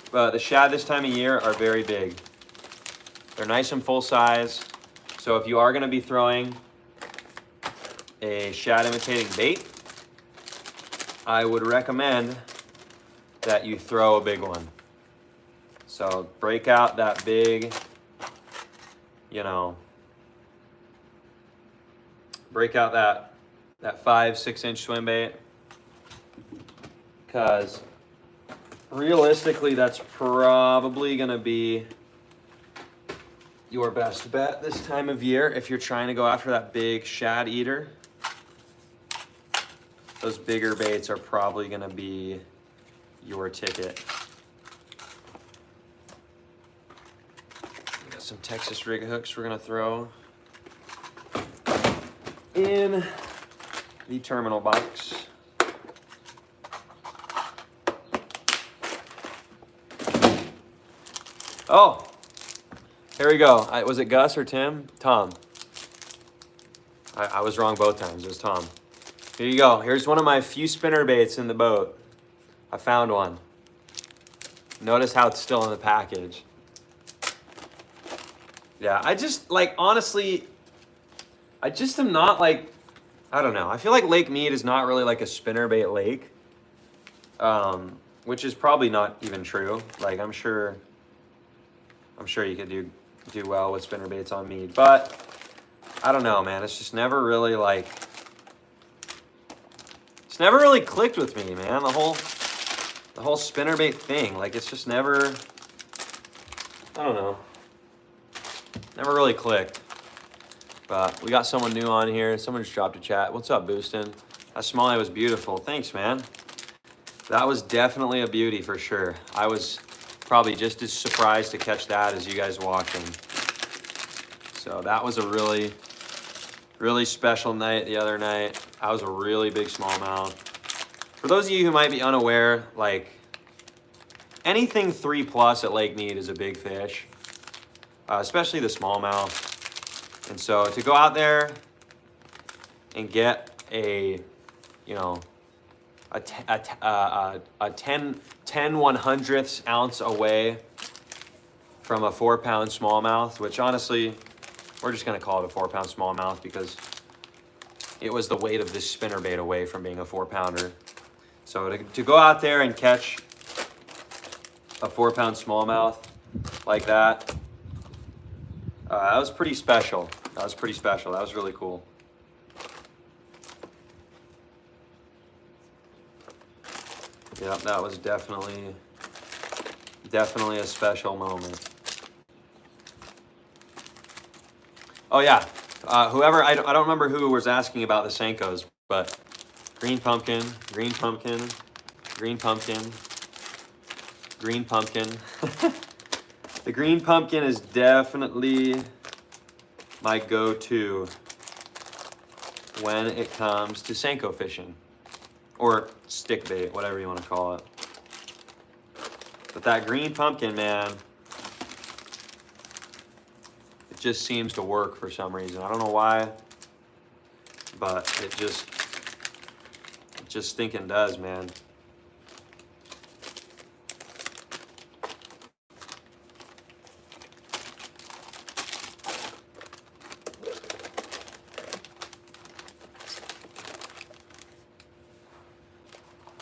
But the shad this time of year are very big. They're nice and full size. So if you are gonna be throwing a shad imitating bait, I would recommend that you throw a big one. So break out that big, you know, break out that 5-6 inch swim bait, because realistically that's probably gonna be your best bet this time of year if you're trying to go after that big shad eater. Those bigger baits are probably gonna be your ticket. Some Texas rig hooks we're gonna throw in the terminal box. Oh, here we go. Was it Gus or Tim? Tom. I was wrong both times. It was Tom. Here you go. Here's one of my few spinner baits in the boat. I found one. Notice how it's still in the package. Yeah, I just, like, honestly, I just am not, like, I don't know. I feel like Lake Mead is not really like a spinnerbait lake, which is probably not even true. Like, I'm sure you could do well with spinnerbaits on Mead, but I don't know, man. It's just never really, like, it's never really clicked with me, man. The whole spinnerbait thing, like, it's just never, I don't know. Never really clicked. But we got someone new on here. Someone just dropped a chat. What's up, Boostin'? That smallie was beautiful. Thanks, man. That was definitely a beauty for sure. I was probably just as surprised to catch that as you guys watching. So that was a really, really special night the other night. That was a really big smallmouth. For those of you who might be unaware, like, anything 3+ at Lake Mead is a big fish. Especially the smallmouth. And so to go out there and get a, you know, a 10 1/100ths ounce away from a 4-pound smallmouth, which honestly, we're just gonna call it a 4-pound smallmouth because it was the weight of this spinnerbait away from being a 4-pounder. So to go out there and catch a 4-pound smallmouth like that. That was pretty special. That was pretty special. That was really cool. Yeah, that was definitely a special moment. Oh yeah, whoever, I don't remember who was asking about the Senkos, but green pumpkin, green pumpkin, green pumpkin, green pumpkin. The green pumpkin is definitely my go-to when it comes to Senko fishing, or stick bait, whatever you want to call it. But that green pumpkin, man, it just seems to work for some reason. I don't know why, but it just stinking does, man.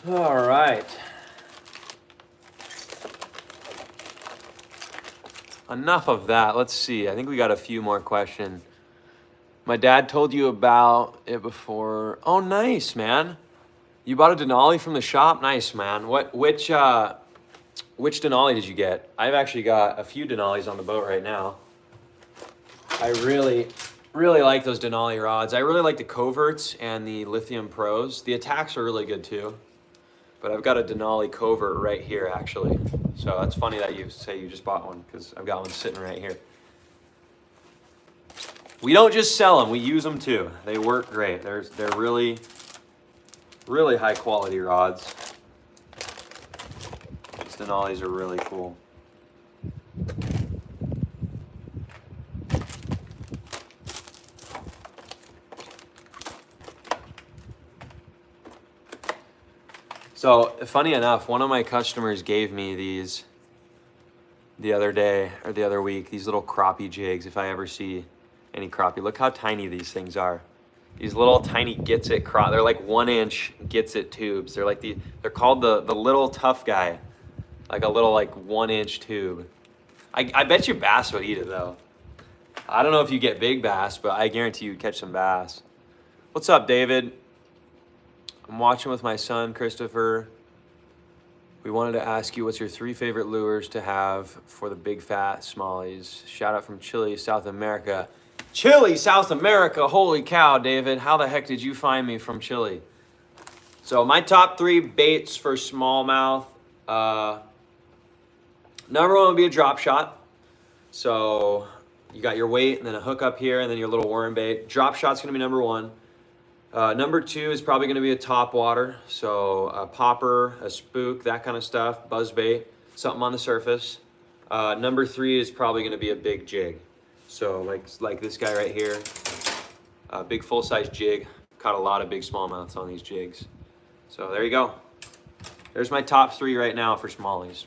All right. Enough of that. Let's see. I think we got a few more questions. My dad told you about it before. Oh, nice, man. You bought a Denali from the shop? Nice, man. Which Denali did you get? I've actually got a few Denalis on the boat right now. I really like those Denali rods. I really like the Coverts and the Lithium Pros. The Attacks are really good too. But I've got a Denali Covert right here, actually. So that's funny that you say you just bought one, because I've got one sitting right here. We don't just sell them, we use them too. They work great. They're really high quality rods. These Denalis are really cool. So funny enough, one of my customers gave me these the other day, or the other week, these little crappie jigs, if I ever see any crappie. Look how tiny these things are. These little tiny Gets It crappie, they're like 1-inch Gets It tubes. They're like they're called the little tough guy, like a little like 1-inch tube. I bet you bass would eat it though. I don't know if you get big bass, but I guarantee you'd catch some bass. What's up, David? I'm watching with my son, Christopher. We wanted to ask you, what's your 3 favorite lures to have for the big fat smallies? Shout out from Chile, South America. Chile, South America, holy cow, David. How the heck did you find me from Chile? So my top 3 baits for smallmouth. Number 1 would be a drop shot. So you got your weight and then a hook up here and then your little worm bait. Drop shot's gonna be number 1. Number 2 is probably gonna be a top water. So a popper, a spook, that kind of stuff, buzz bait, something on the surface. Number 3 is probably gonna be a big jig. So like this guy right here, a big full-size jig. Caught a lot of big smallmouths on these jigs. So there you go. There's my top 3 right now for smallies.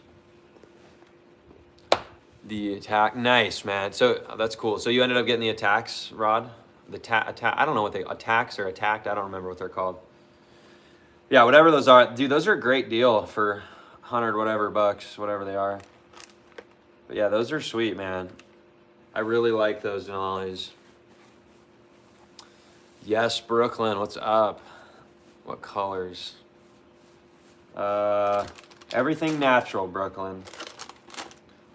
The Attack, nice, man. So that's cool. So you ended up getting the Attacks rod? I don't know what Attacks or Attacked, I don't remember what they're called. Yeah, whatever those are. Dude, those are a great deal for 100 whatever bucks, whatever they are. But yeah, those are sweet, man. I really like those Denalis. Yes, Brooklyn, what's up? What colors? Everything natural, Brooklyn.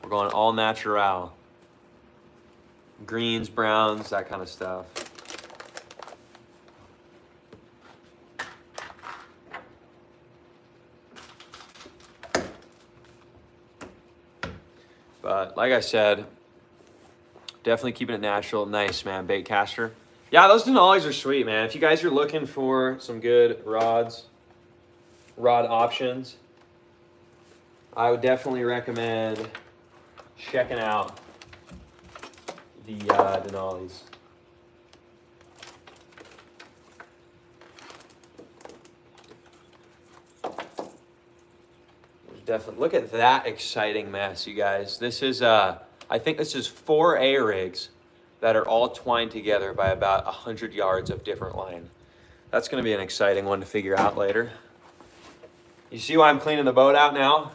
We're going all natural. Greens, browns, that kind of stuff. But like I said, definitely keeping it natural. Nice, man. Bait caster. Yeah, those Denalis are sweet, man. If you guys are looking for some good rod options, I would definitely recommend checking out the Denalis. Definitely look at that exciting mess, you guys. This is I think this is 4 A-rigs that are all twined together by about 100 yards of different line. That's going to be an exciting one to figure out later. You see why I'm cleaning the boat out now?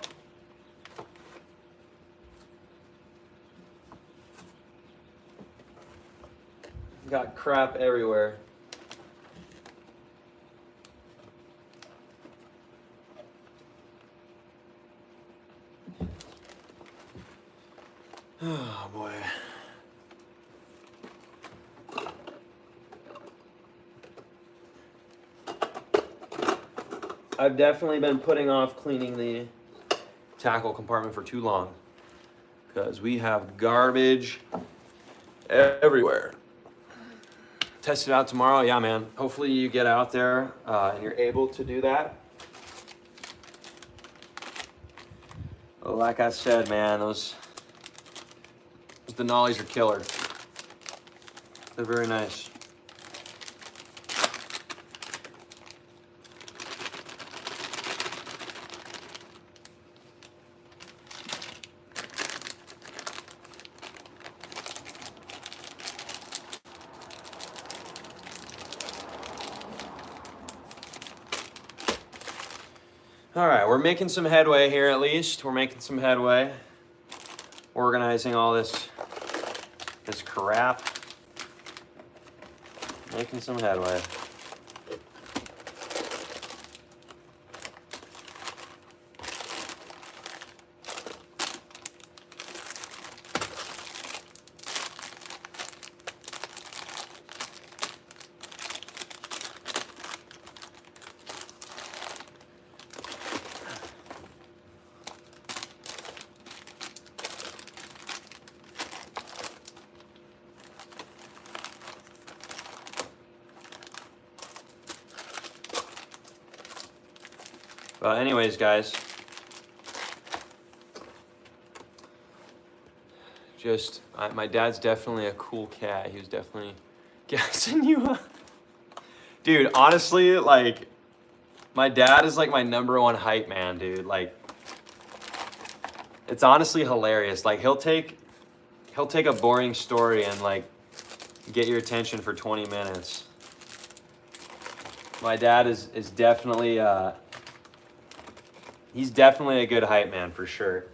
Got crap everywhere. Oh boy. I've definitely been putting off cleaning the tackle compartment for too long because we have garbage everywhere. Test it out tomorrow. Yeah, man. Hopefully you get out there and you're able to do that. Like I said, man, those Denali's are killer. They're very nice. All right, we're making some headway here at least. We're making some headway. Organizing all this crap. Making some headway. But anyways, guys, my dad's definitely a cool cat. He was definitely gassing you up. Dude, honestly, like, my dad is like my #1 hype man, dude. Like, it's honestly hilarious. Like, he'll take a boring story and like get your attention for 20 minutes. My dad is definitely he's definitely a good hype man for sure.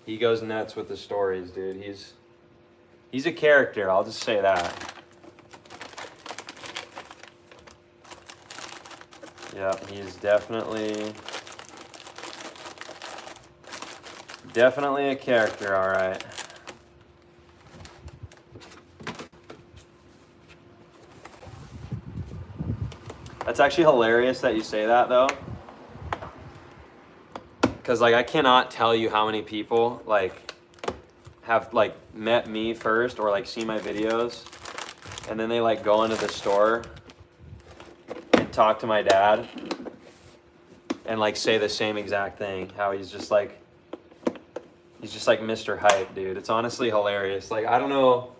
He goes nuts with the stories, dude. He's a character, I'll just say that. Yeah, he's definitely a character, all right. That's actually hilarious that you say that, though. Because, like, I cannot tell you how many people, like, have, like, met me first or, like, see my videos. And then they, like, go into the store and talk to my dad and, like, say the same exact thing. How he's just like Mr. Hype, dude. It's honestly hilarious. Like, I don't know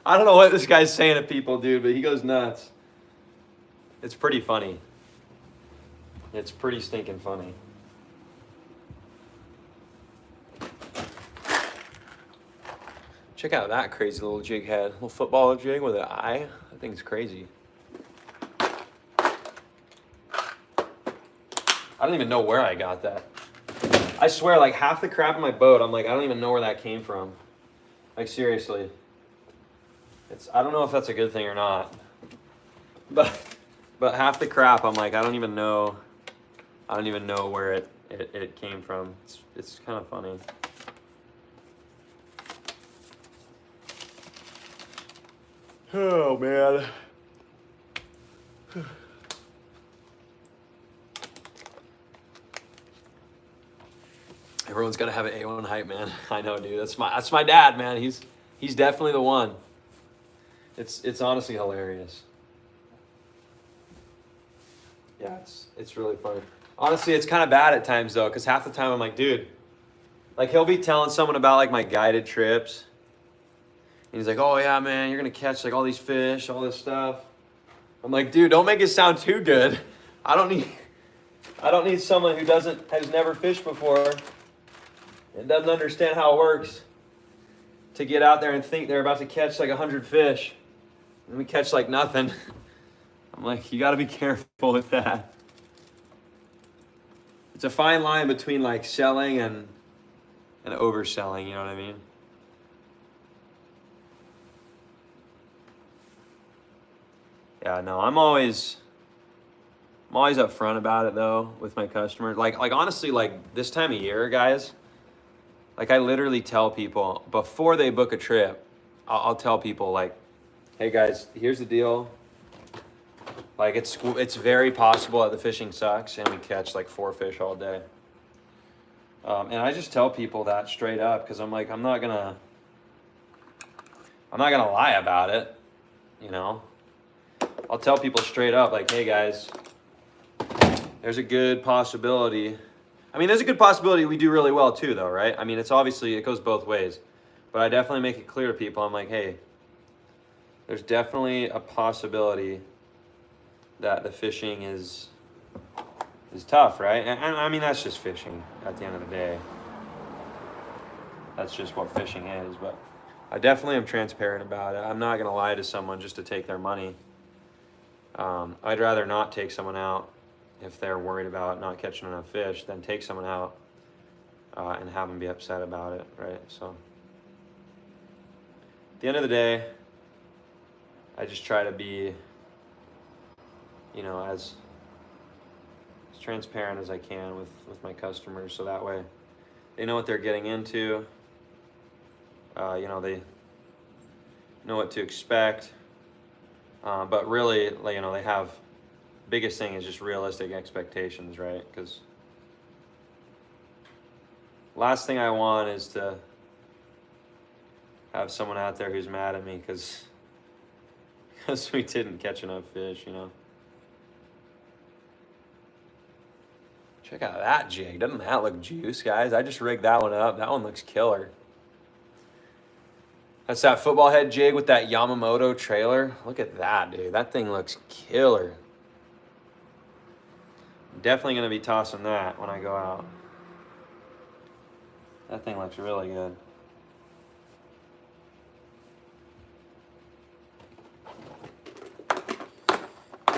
what this guy's saying to people, dude, but he goes nuts. It's pretty funny. It's pretty stinking funny. Check out that crazy little jig head. Little football jig with an eye. That thing's crazy. I don't even know where I got that. I swear, like, half the crap in my boat, I'm like, I don't even know where that came from. Like, seriously. I don't know if that's a good thing or not. But half the crap, I'm like, I don't even know where it came from. It's kind of funny. Oh, man. Everyone's got to have an A1 hype, man. I know, dude. That's my dad, man. He's definitely the one. It's honestly hilarious. Yeah, it's really funny. Honestly, it's kind of bad at times, though, because half the time I'm like, dude, like, he'll be telling someone about, like, my guided trips. And he's like, oh, yeah, man, you're going to catch, like, all these fish, all this stuff. I'm like, dude, don't make it sound too good. I don't need someone who has never fished before and doesn't understand how it works to get out there and think they're about to catch, like, 100 fish. And we catch, like, nothing. I'm like, you got to be careful with that. It's a fine line between, like, selling and overselling, you know what I mean? Yeah, no, I'm always upfront about it though with my customers. Like honestly, like this time of year, guys, like I literally tell people before they book a trip, I'll tell people like, hey guys, here's the deal. Like it's very possible that the fishing sucks and we catch like 4 fish all day. And I just tell people that straight up because I'm like, I'm not gonna lie about it, you know. I'll tell people straight up like, hey guys, there's a good possibility. I mean, there's a good possibility we do really well too, though, right? I mean, it's obviously, it goes both ways. But I definitely make it clear to people. I'm like, hey, there's definitely a possibility that the fishing is tough, right? And I mean, that's just fishing at the end of the day. That's just what fishing is. But I definitely am transparent about it. I'm not going to lie to someone just to take their money. I'd rather not take someone out if they're worried about not catching enough fish than take someone out and have them be upset about it, right? So at the end of the day, I just try to be, you know, as transparent as I can with my customers, so that way they know what they're getting into. You know, they know what to expect. But really, you know, they have, biggest thing is just realistic expectations, right? Because last thing I want is to have someone out there who's mad at me because we didn't catch enough fish, you know. Check out that jig. Doesn't that look juice, guys? I just rigged that one up. That one looks killer. That's that football head jig with that Yamamoto trailer. Look at that, dude. That thing looks killer. Definitely going to be tossing that when I go out. That thing looks really good.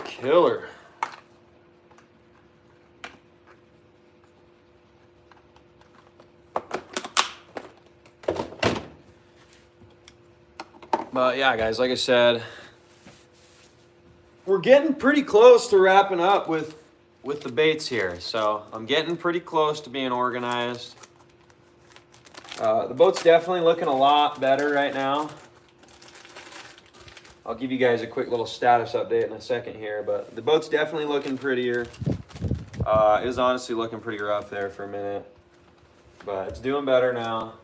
Killer. But yeah, guys, like I said, we're getting pretty close to wrapping up with the baits here. So I'm getting pretty close to being organized. The boat's definitely looking a lot better right now. I'll give you guys a quick little status update in a second here, but the boat's definitely looking prettier. It was honestly looking pretty rough there for a minute, but it's doing better now.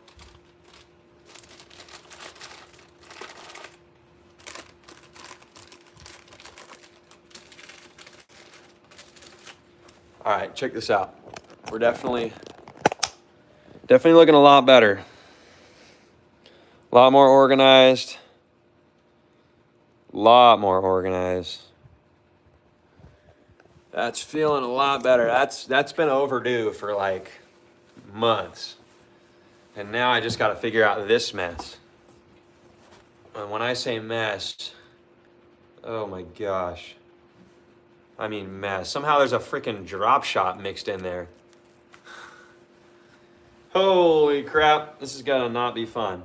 All right, check this out. We're definitely looking a lot better. A lot more organized. That's feeling a lot better. That's been overdue for like months. And now I just got to figure out this mess. And when I say mess, oh my gosh. I mean mess. Somehow there's a freaking drop shot mixed in there. Holy crap, this is gonna not be fun.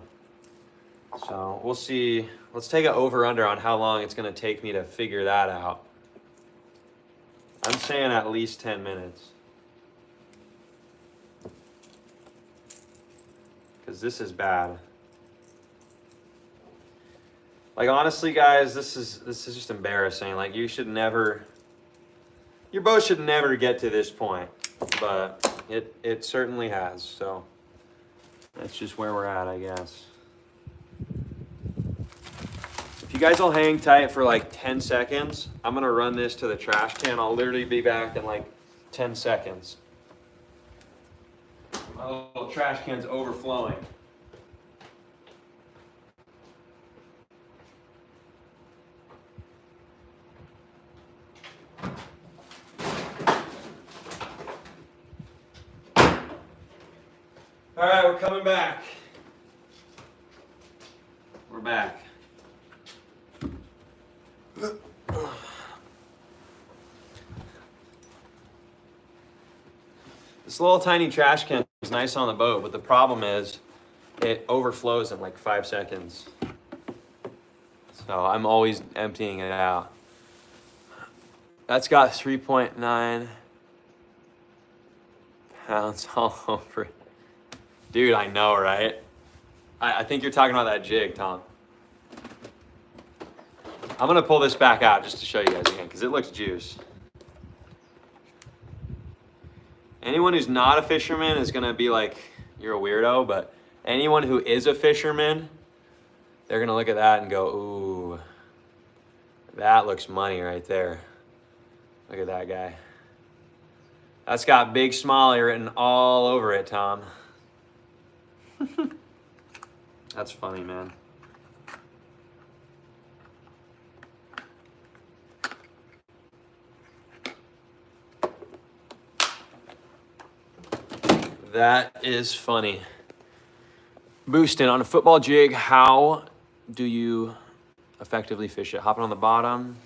So we'll see. Let's take an over-under on how long it's gonna take me to figure that out. I'm saying at least 10 minutes. Because this is bad. Like honestly guys, this is just embarrassing. Like your boat should never get to this point, but it certainly has. So that's just where we're at, I guess. If you guys will hang tight for like 10 seconds, I'm gonna run this to the trash can. I'll literally be back in like 10 seconds. My little trash can's overflowing. All right, we're coming back. We're back. This little tiny trash can is nice on the boat, but the problem is it overflows in like 5 seconds. So I'm always emptying it out. That's got 3.9 pounds all over it. Dude, I know, right? I think you're talking about that jig, Tom. I'm gonna pull this back out just to show you guys again, because it looks juice. Anyone who's not a fisherman is gonna be like, you're a weirdo, but anyone who is a fisherman, they're gonna look at that and go, ooh, that looks money right there. Look at that guy. That's got Big Smalley written all over it, Tom. That's funny, man. That is funny. Boosting on a football jig, how do you effectively fish it? Hopping on the bottom.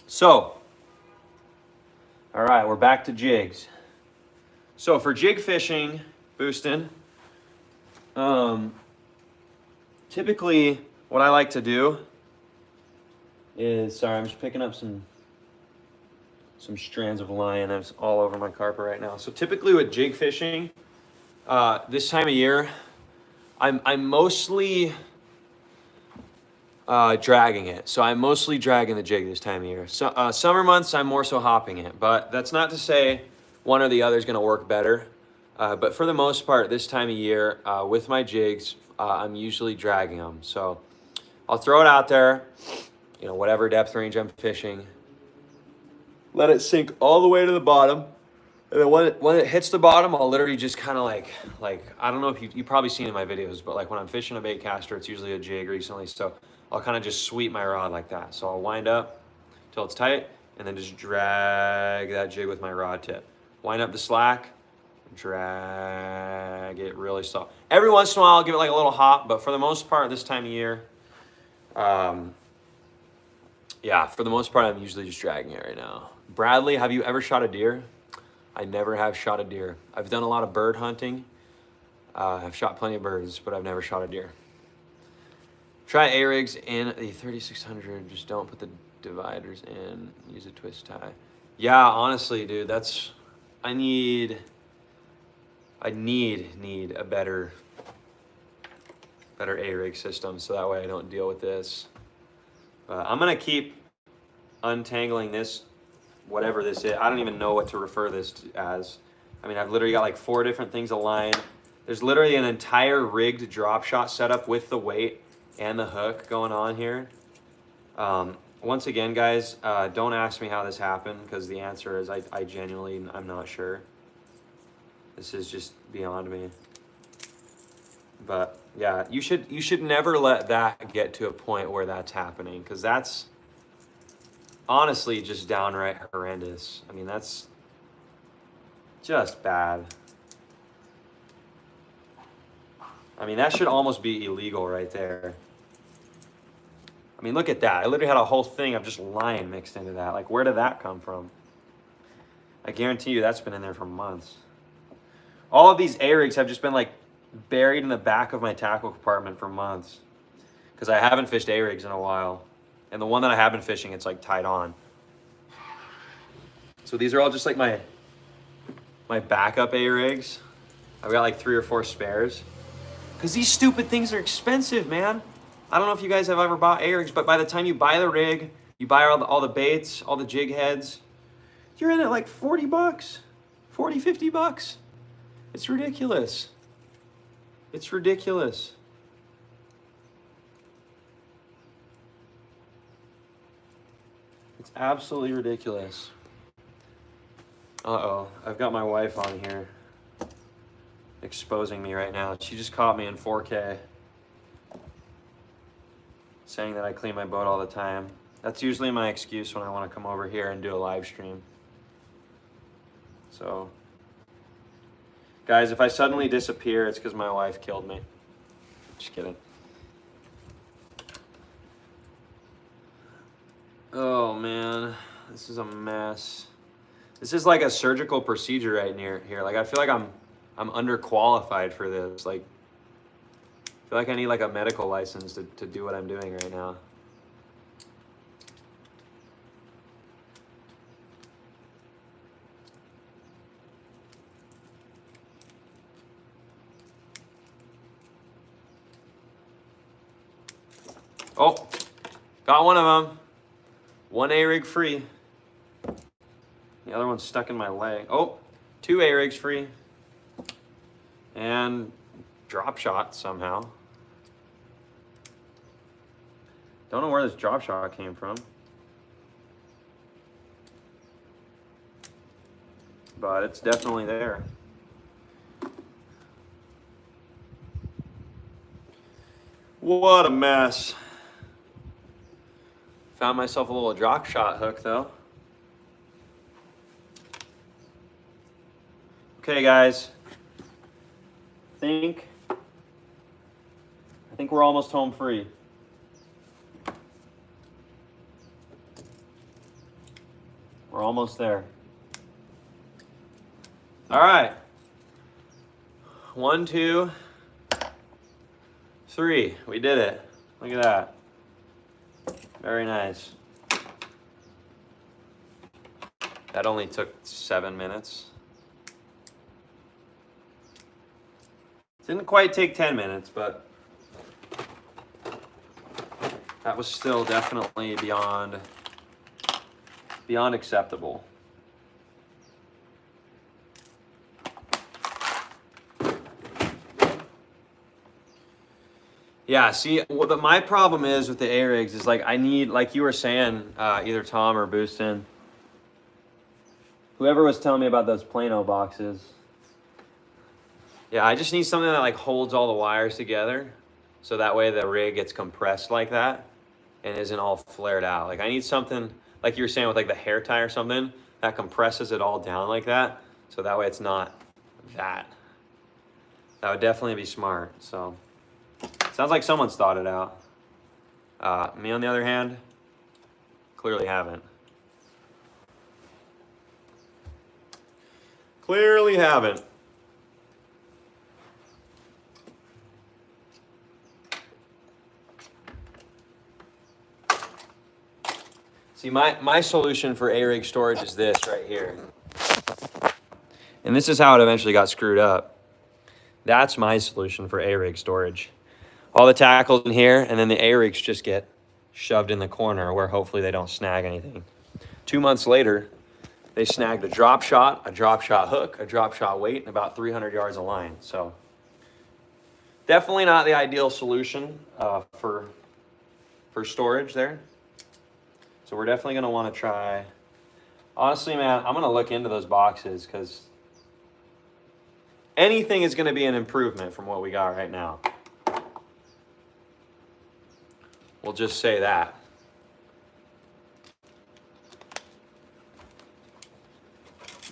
So, all right, we're back to jigs. So for jig fishing, boosting, typically what I like to do is, sorry, I'm just picking up some strands of line that's all over my carpet right now. So typically with jig fishing, this time of year, I'm mostly dragging it. So I'm mostly dragging the jig this time of year. So, summer months, I'm more so hopping it. But that's not to say one or the other is going to work better. But for the most part, this time of year, with my jigs, I'm usually dragging them. So I'll throw it out there, you know, whatever depth range I'm fishing. Let it sink all the way to the bottom. And then when it hits the bottom, I'll literally just kind of like, I don't know if you've probably seen it in my videos, but like when I'm fishing a bait caster, it's usually a jig recently. So I'll kind of just sweep my rod like that. So I'll wind up till it's tight and then just drag that jig with my rod tip. Wind up the slack, drag it really slow. Every once in a while, I'll give it like a little hop, but for the most part, this time of year, yeah, for the most part, I'm usually just dragging it right now. Bradley, have you ever shot a deer? I never have shot a deer. I've done a lot of bird hunting. I've shot plenty of birds, but I've never shot a deer. Try A-rigs in the 3600. Just don't put the dividers in. Use a twist tie. Yeah, honestly, dude, that's, I need a better A-rig system so that way I don't deal with this. I'm gonna keep untangling this, whatever this is. I don't even know what to refer this to as. I mean, I've literally got like 4 different things aligned. There's literally an entire rigged drop shot setup with the weight and the hook going on here. Once again, guys, don't ask me how this happened because the answer is I genuinely, I'm not sure. This is just beyond me. But yeah, you should never let that get to a point where that's happening, because that's honestly just downright horrendous. I mean, that's just bad. I mean, that should almost be illegal right there. I mean, look at that. I literally had a whole thing of just line mixed into that. Like, where did that come from? I guarantee you that's been in there for months. All of these A-rigs have just been like buried in the back of my tackle compartment for months because I haven't fished A-rigs in a while. And the one that I have been fishing, it's like tied on. So these are all just like my backup A-rigs. I've got like 3 or 4 spares. Because these stupid things are expensive, man. I don't know if you guys have ever bought A-rigs, but by the time you buy the rig, you buy all the baits, all the jig heads, you're in at like 40 bucks, 40, 50 bucks. It's ridiculous. It's ridiculous. It's absolutely ridiculous. Uh-oh, I've got my wife on here exposing me right now. She just caught me in 4K saying that I clean my boat all the time. That's usually my excuse when I want to come over here and do a live stream. So, guys, if I suddenly disappear, it's because my wife killed me. Just kidding. Oh man, this is a mess. This is like a surgical procedure right near here. Like, I feel like I'm underqualified for this. Like, I feel like I need like a medical license to do what I'm doing right now. Oh, got one of them. One A-rig free. The other one's stuck in my leg. Oh, 2 A-rigs free. And drop shot somehow. Don't know where this drop shot came from. But it's definitely there. What a mess. Found myself a little drop shot hook though. Okay guys, I think we're almost home free. We're almost there. All right. 1, 2, 3. We did it. Look at that. Very nice. That only took 7 minutes. Didn't quite take 10 minutes, but that was still definitely beyond acceptable. Yeah, see, what my problem is with the A-rigs is like I need, like you were saying, either Tom or Boostin, whoever was telling me about those Plano boxes. Yeah, I just need something that like holds all the wires together, so that way the rig gets compressed like that and isn't all flared out. Like I need something like you were saying with like the hair tie or something that compresses it all down like that, so that way it's not that. That would definitely be smart. So sounds like someone's thought it out. Me on the other hand, clearly haven't. Clearly haven't. See, my solution for A-rig storage is this right here. And this is how it eventually got screwed up. That's my solution for A-rig storage. All the tackles in here, and then the A-rigs just get shoved in the corner where hopefully they don't snag anything. 2 months later, they snagged a drop shot hook, a drop shot weight, and about 300 yards of line. So definitely not the ideal solution for storage there. So we're definitely gonna wanna try, honestly, man, I'm gonna look into those boxes because anything is gonna be an improvement from what we got right now. We'll just say that.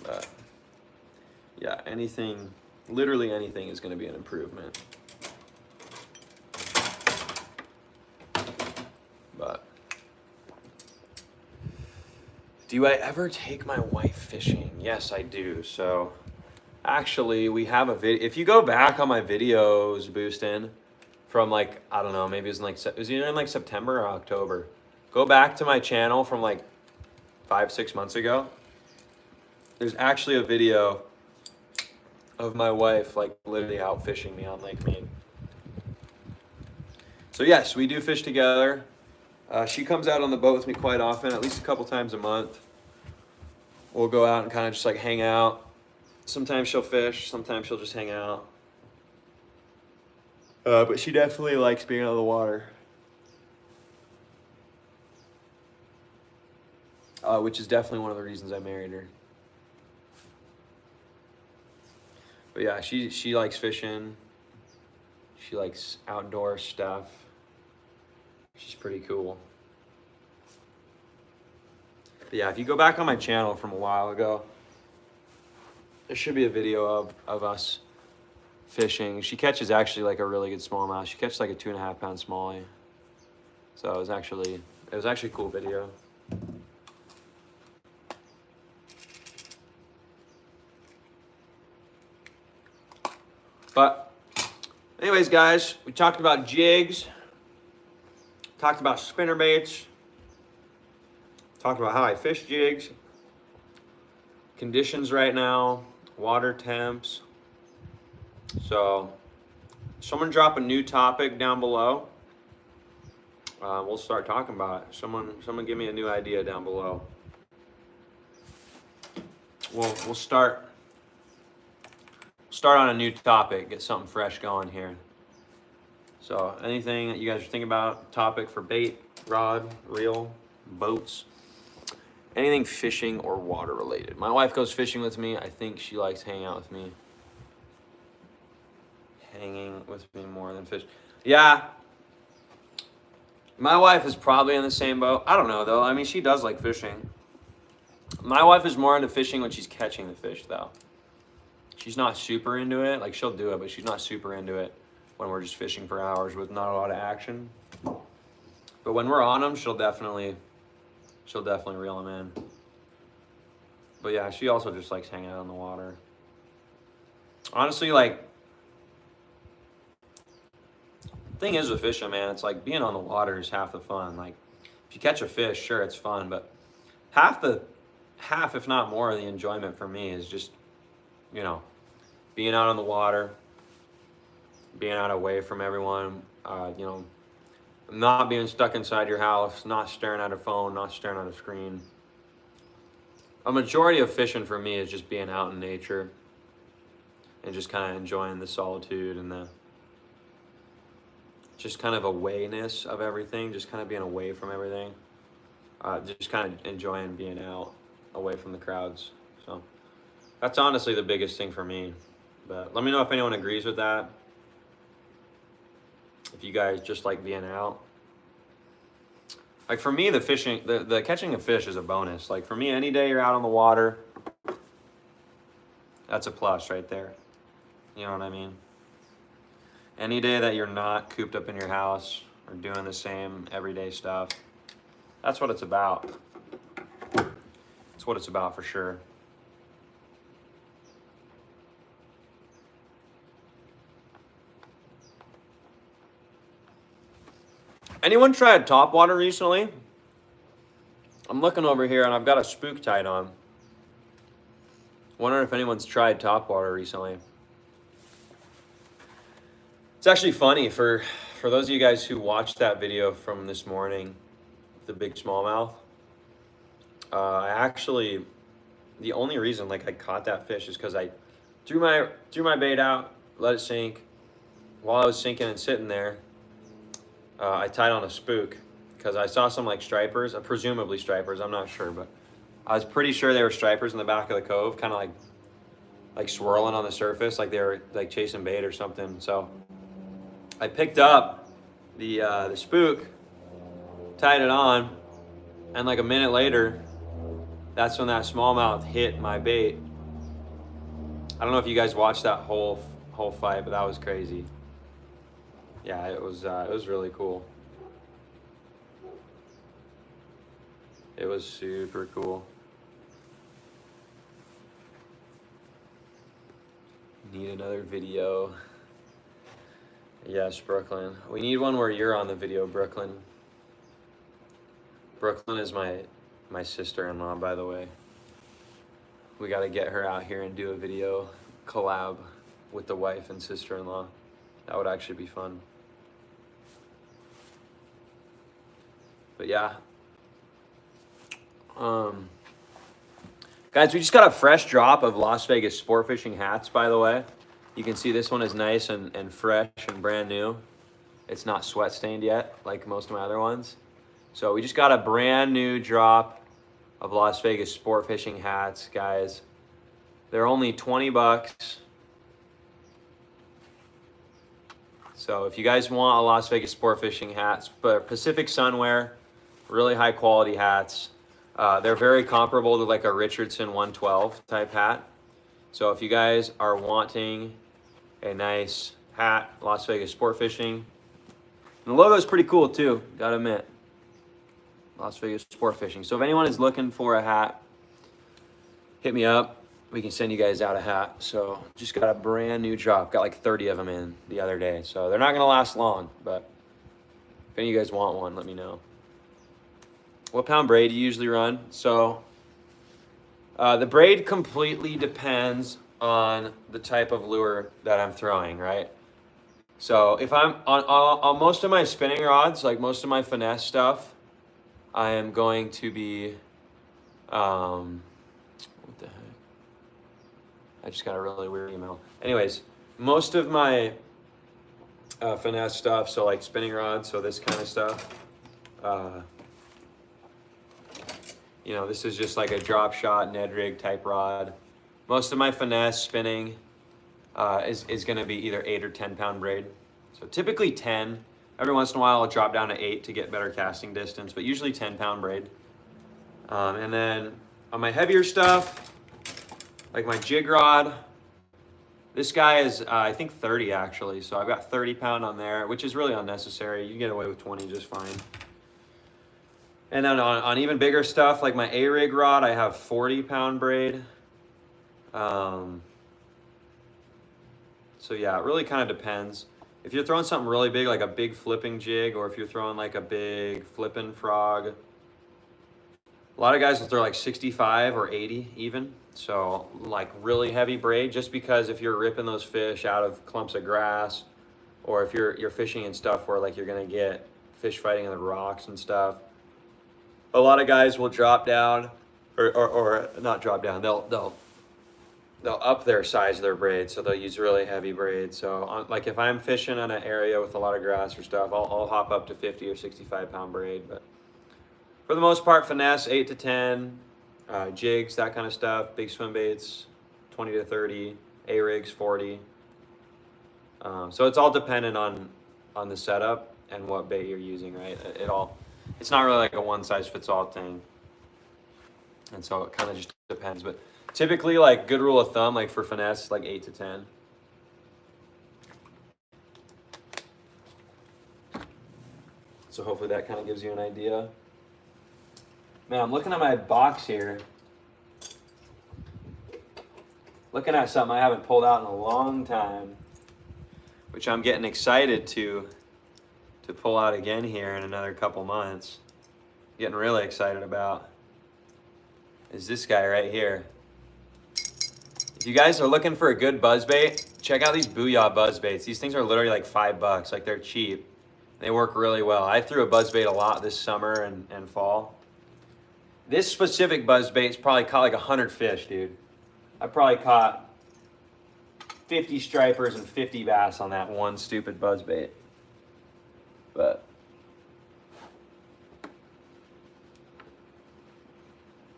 But yeah, anything, literally anything is gonna be an improvement. But do I ever take my wife fishing? Yes, I do. So actually we have a video. If you go back on my videos, Boostin', from like, I don't know, maybe it was either in like September or October. Go back to my channel from like 5-6 months ago. There's actually a video of my wife like literally out fishing me on Lake Mead. So yes, we do fish together. She comes out on the boat with me quite often, at least a couple times a month. We'll go out and kind of just like hang out. Sometimes she'll fish, sometimes she'll just hang out. But she definitely likes being out of the water. Which is definitely one of the reasons I married her. But yeah, she likes fishing. She likes outdoor stuff. She's pretty cool. But yeah, if you go back on my channel from a while ago, there should be a video of us fishing. She catches actually like a really good smallmouth. She catches like a 2.5 pound smallie. So it was actually a cool video. But anyways, guys, we talked about jigs, talked about spinner baits, talked about how I fish jigs, conditions right now, water temps. So someone drop a new topic down below. we'll start talking about it. Someone give me a new idea down below. We'll start on a new topic, get something fresh going here. So anything that you guys are thinking about, topic for bait, rod, reel, boats, anything fishing or water related. My wife goes fishing with me. I think she likes hanging out with me. Hanging with me more than fish. Yeah. My wife is probably in the same boat. I don't know though. I mean, she does like fishing. My wife is more into fishing when she's catching the fish though. She's not super into it. Like she'll do it, but she's not super into it when we're just fishing for hours with not a lot of action. But when we're on them, she'll definitely reel them in. But yeah, she also just likes hanging out on the water. Honestly, like, thing is with fishing, man, it's like being on the water is half the fun. Like, if you catch a fish, sure, it's fun, but half, if not more, of the enjoyment for me is just, you know, being out on the water, being out away from everyone, you know, not being stuck inside your house, not staring at a phone, not staring at a screen. A majority of fishing for me is just being out in nature and just kind of enjoying the solitude and the just kind of awayness of everything, just kind of being away from everything. Just kind of enjoying being out away from the crowds. So that's honestly the biggest thing for me. But let me know if anyone agrees with that. If you guys just like being out. Like for me, the fishing, the catching of fish is a bonus. Like for me, any day you're out on the water, that's a plus right there. You know what I mean? Any day that you're not cooped up in your house or doing the same everyday stuff, that's what it's about. That's what it's about for sure. Anyone tried topwater recently? I'm looking over here and I've got a spook tied on. Wondering if anyone's tried topwater recently. It's actually funny for those of you guys who watched that video from this morning, the big smallmouth. I actually, the only reason like I caught that fish is because I threw my bait out, let it sink. While I was sinking and sitting there, I tied on a spook because I saw some like stripers, presumably stripers, I'm not sure, but I was pretty sure they were stripers in the back of the cove, kind of like swirling on the surface, like they were like chasing bait or something. So I picked up the spook, tied it on, and like a minute later, that's when that smallmouth hit my bait. I don't know if you guys watched that whole fight, but that was crazy. Yeah, it was really cool. It was super cool. Need another video. Yes, Brooklyn. We need one where you're on the video, Brooklyn. Brooklyn is my sister-in-law, by the way. We got to get her out here and do a video collab with the wife and sister-in-law. That would actually be fun. But yeah. Guys, we just got a fresh drop of Las Vegas sport fishing hats, by the way. You can see this one is nice and fresh and brand new. It's not sweat stained yet, like most of my other ones. So we just got a brand new drop of Las Vegas sport fishing hats, guys. They're only 20 bucks. So if you guys want a Las Vegas sport fishing hats, but Pacific Sunwear, really high quality hats. They're very comparable to like a Richardson 112 type hat. So if you guys are wanting a nice hat, Las Vegas sport fishing, and the logo is pretty cool too, gotta admit. Las Vegas sport fishing. So if anyone is looking for a hat, hit me up. We can send you guys out a hat. So just got a brand new drop. Got like 30 of them in the other day. So they're not gonna last long, but if any of you guys want one, let me know. What pound braid do you usually run? So the braid completely depends on the type of lure that I'm throwing, right? So if I'm on most of my spinning rods, like most of my finesse stuff, I am going to be, what the heck? I just got a really weird email. Anyways, most of my finesse stuff, so like spinning rods, so this kind of stuff, this is just like a drop shot Ned rig type rod. Most of my finesse spinning is going to be either 8 or 10 pound braid. So typically 10. Every once in a while I'll drop down to 8 to get better casting distance, but usually 10 pound braid. And then on my heavier stuff, like my jig rod, this guy is I think 30 actually. So I've got 30 pound on there, which is really unnecessary. You can get away with 20 just fine. And then on even bigger stuff, like my A-rig rod, I have 40 pound braid. So yeah, it really kind of depends. If you're throwing something really big, like a big flipping jig, or if you're throwing like a big flipping frog, a lot of guys will throw like 65 or 80 even. So like really heavy braid, just because if you're ripping those fish out of clumps of grass, or if you're fishing in stuff where like you're gonna get fish fighting in the rocks and stuff, a lot of guys will drop down, or not drop down. They'll up their size of their braid, so they'll use really heavy braid. So like if I'm fishing in an area with a lot of grass or stuff, I'll hop up to 50 or 65 pound braid. But for the most part, finesse 8 to 10, jigs, that kind of stuff. Big swim baits 20 to 30, A-rigs 40. So it's all dependent on the setup and what bait you're using, right? It's not really like a one size fits all thing. And so it kind of just depends. But typically, like good rule of thumb, like for finesse, like 8 to 10. So hopefully that kind of gives you an idea. Man, I'm looking at my box here. Looking at something I haven't pulled out in a long time, which I'm getting excited to pull out again here in another couple months. Getting really excited about is this guy right here. If you guys are looking for a good buzzbait, check out these Booyah buzzbaits. These things are literally like $5. Like they're cheap. They work really well. I threw a buzzbait a lot this summer and fall. This specific buzzbait's probably caught like 100 fish, dude. I probably caught 50 stripers and 50 bass on that one stupid buzzbait. But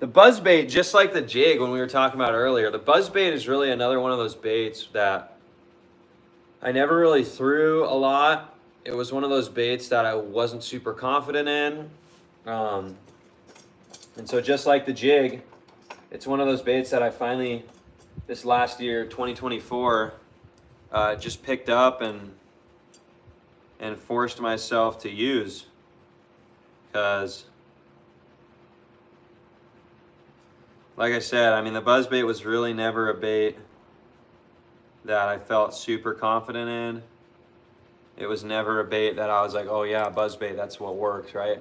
the buzzbait, just like the jig when we were talking about earlier, the buzzbait is really another one of those baits that I never really threw a lot. It was one of those baits that I wasn't super confident in. And so just like the jig, it's one of those baits that I finally, this last year, 2024, just picked up and forced myself to use, because like I said, I mean, the buzzbait was really never a bait that I felt super confident in. It was never a bait that I was like, oh yeah, buzzbait, that's what works, right?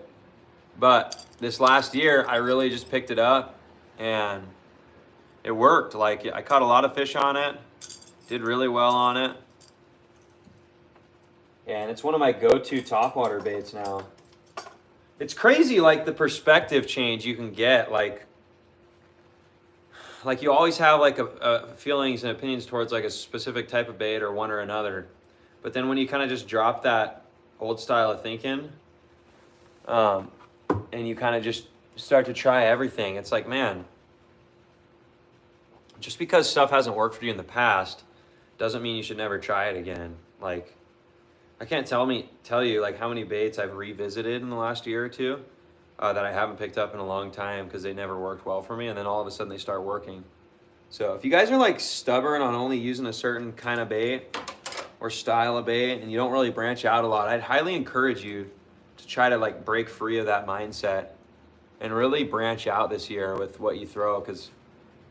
But this last year, I really just picked it up and it worked. Like I caught a lot of fish on it, did really well on it. And it's one of my go-to topwater baits now. It's crazy, like the perspective change you can get. Like you always have like a feelings and opinions towards like a specific type of bait or one or another. But then when you kind of just drop that old style of thinking, and you kind of just start to try everything, it's like, man, just because stuff hasn't worked for you in the past doesn't mean you should never try it again. Like, I can't tell you like how many baits I've revisited in the last year or two that I haven't picked up in a long time because they never worked well for me, and then all of a sudden they start working. So if you guys are like stubborn on only using a certain kind of bait or style of bait and you don't really branch out a lot, I'd highly encourage you to try to like break free of that mindset and really branch out this year with what you throw, because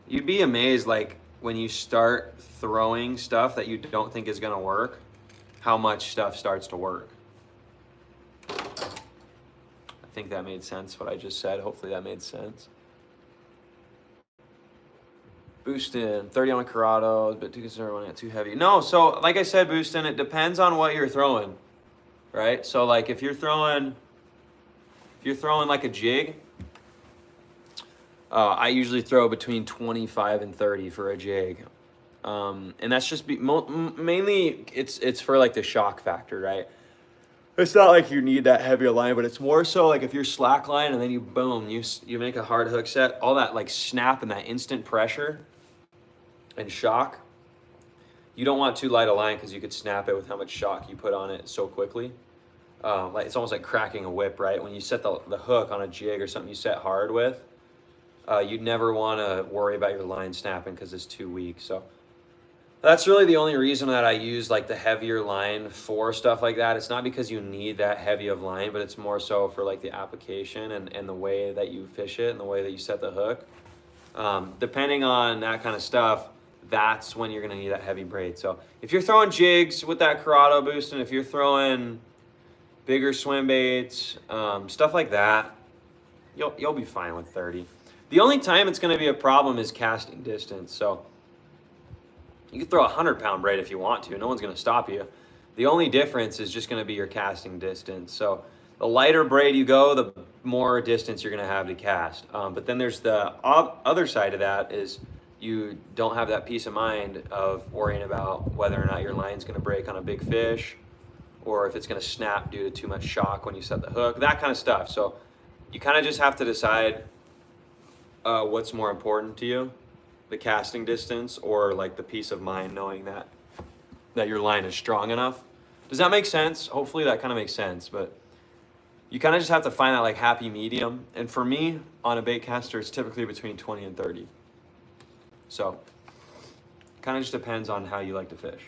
you'd be amazed, like when you start throwing stuff that you don't think is going to work, how much stuff starts to work. I think that made sense, what I just said. Hopefully that made sense. Boostin, 30 on a Corrado, but too concerned when it's too heavy. No, so like I said, Boostin, it depends on what you're throwing, right? So like if you're throwing like a jig, I usually throw between 25 and 30 for a jig. And that's just mainly it's for like the shock factor, right? It's not like you need that heavy a line, but it's more so like if you're slack line and then you boom, you make a hard hook set, all that like snap and that instant pressure and shock. You don't want too light a line because you could snap it with how much shock you put on it so quickly. Like it's almost like cracking a whip, right? When you set the hook on a jig or something you set hard with, you'd never want to worry about your line snapping because it's too weak. So that's really the only reason that I use like the heavier line for stuff like that. It's not because you need that heavy of line, but it's more so for like the application and the way that you fish it and the way that you set the hook. Depending on that kind of stuff, that's when you're gonna need that heavy braid. So if you're throwing jigs with that Corrado boost, and if you're throwing bigger swim baits, stuff like that, you'll be fine with 30. The only time it's gonna be a problem is casting distance. So you can throw a 100-pound braid if you want to. No one's going to stop you. The only difference is just going to be your casting distance. So the lighter braid you go, the more distance you're going to have to cast. But then there's the other side of that is you don't have that peace of mind of worrying about whether or not your line's going to break on a big fish or if it's going to snap due to too much shock when you set the hook, that kind of stuff. So you kind of just have to decide what's more important to you. The casting distance or like the peace of mind knowing that your line is strong enough. Does that make sense? Hopefully that kind of makes sense, but you kind of just have to find that like happy medium. And for me on a bait caster, it's typically between 20 and 30. So kind of just depends on how you like to fish.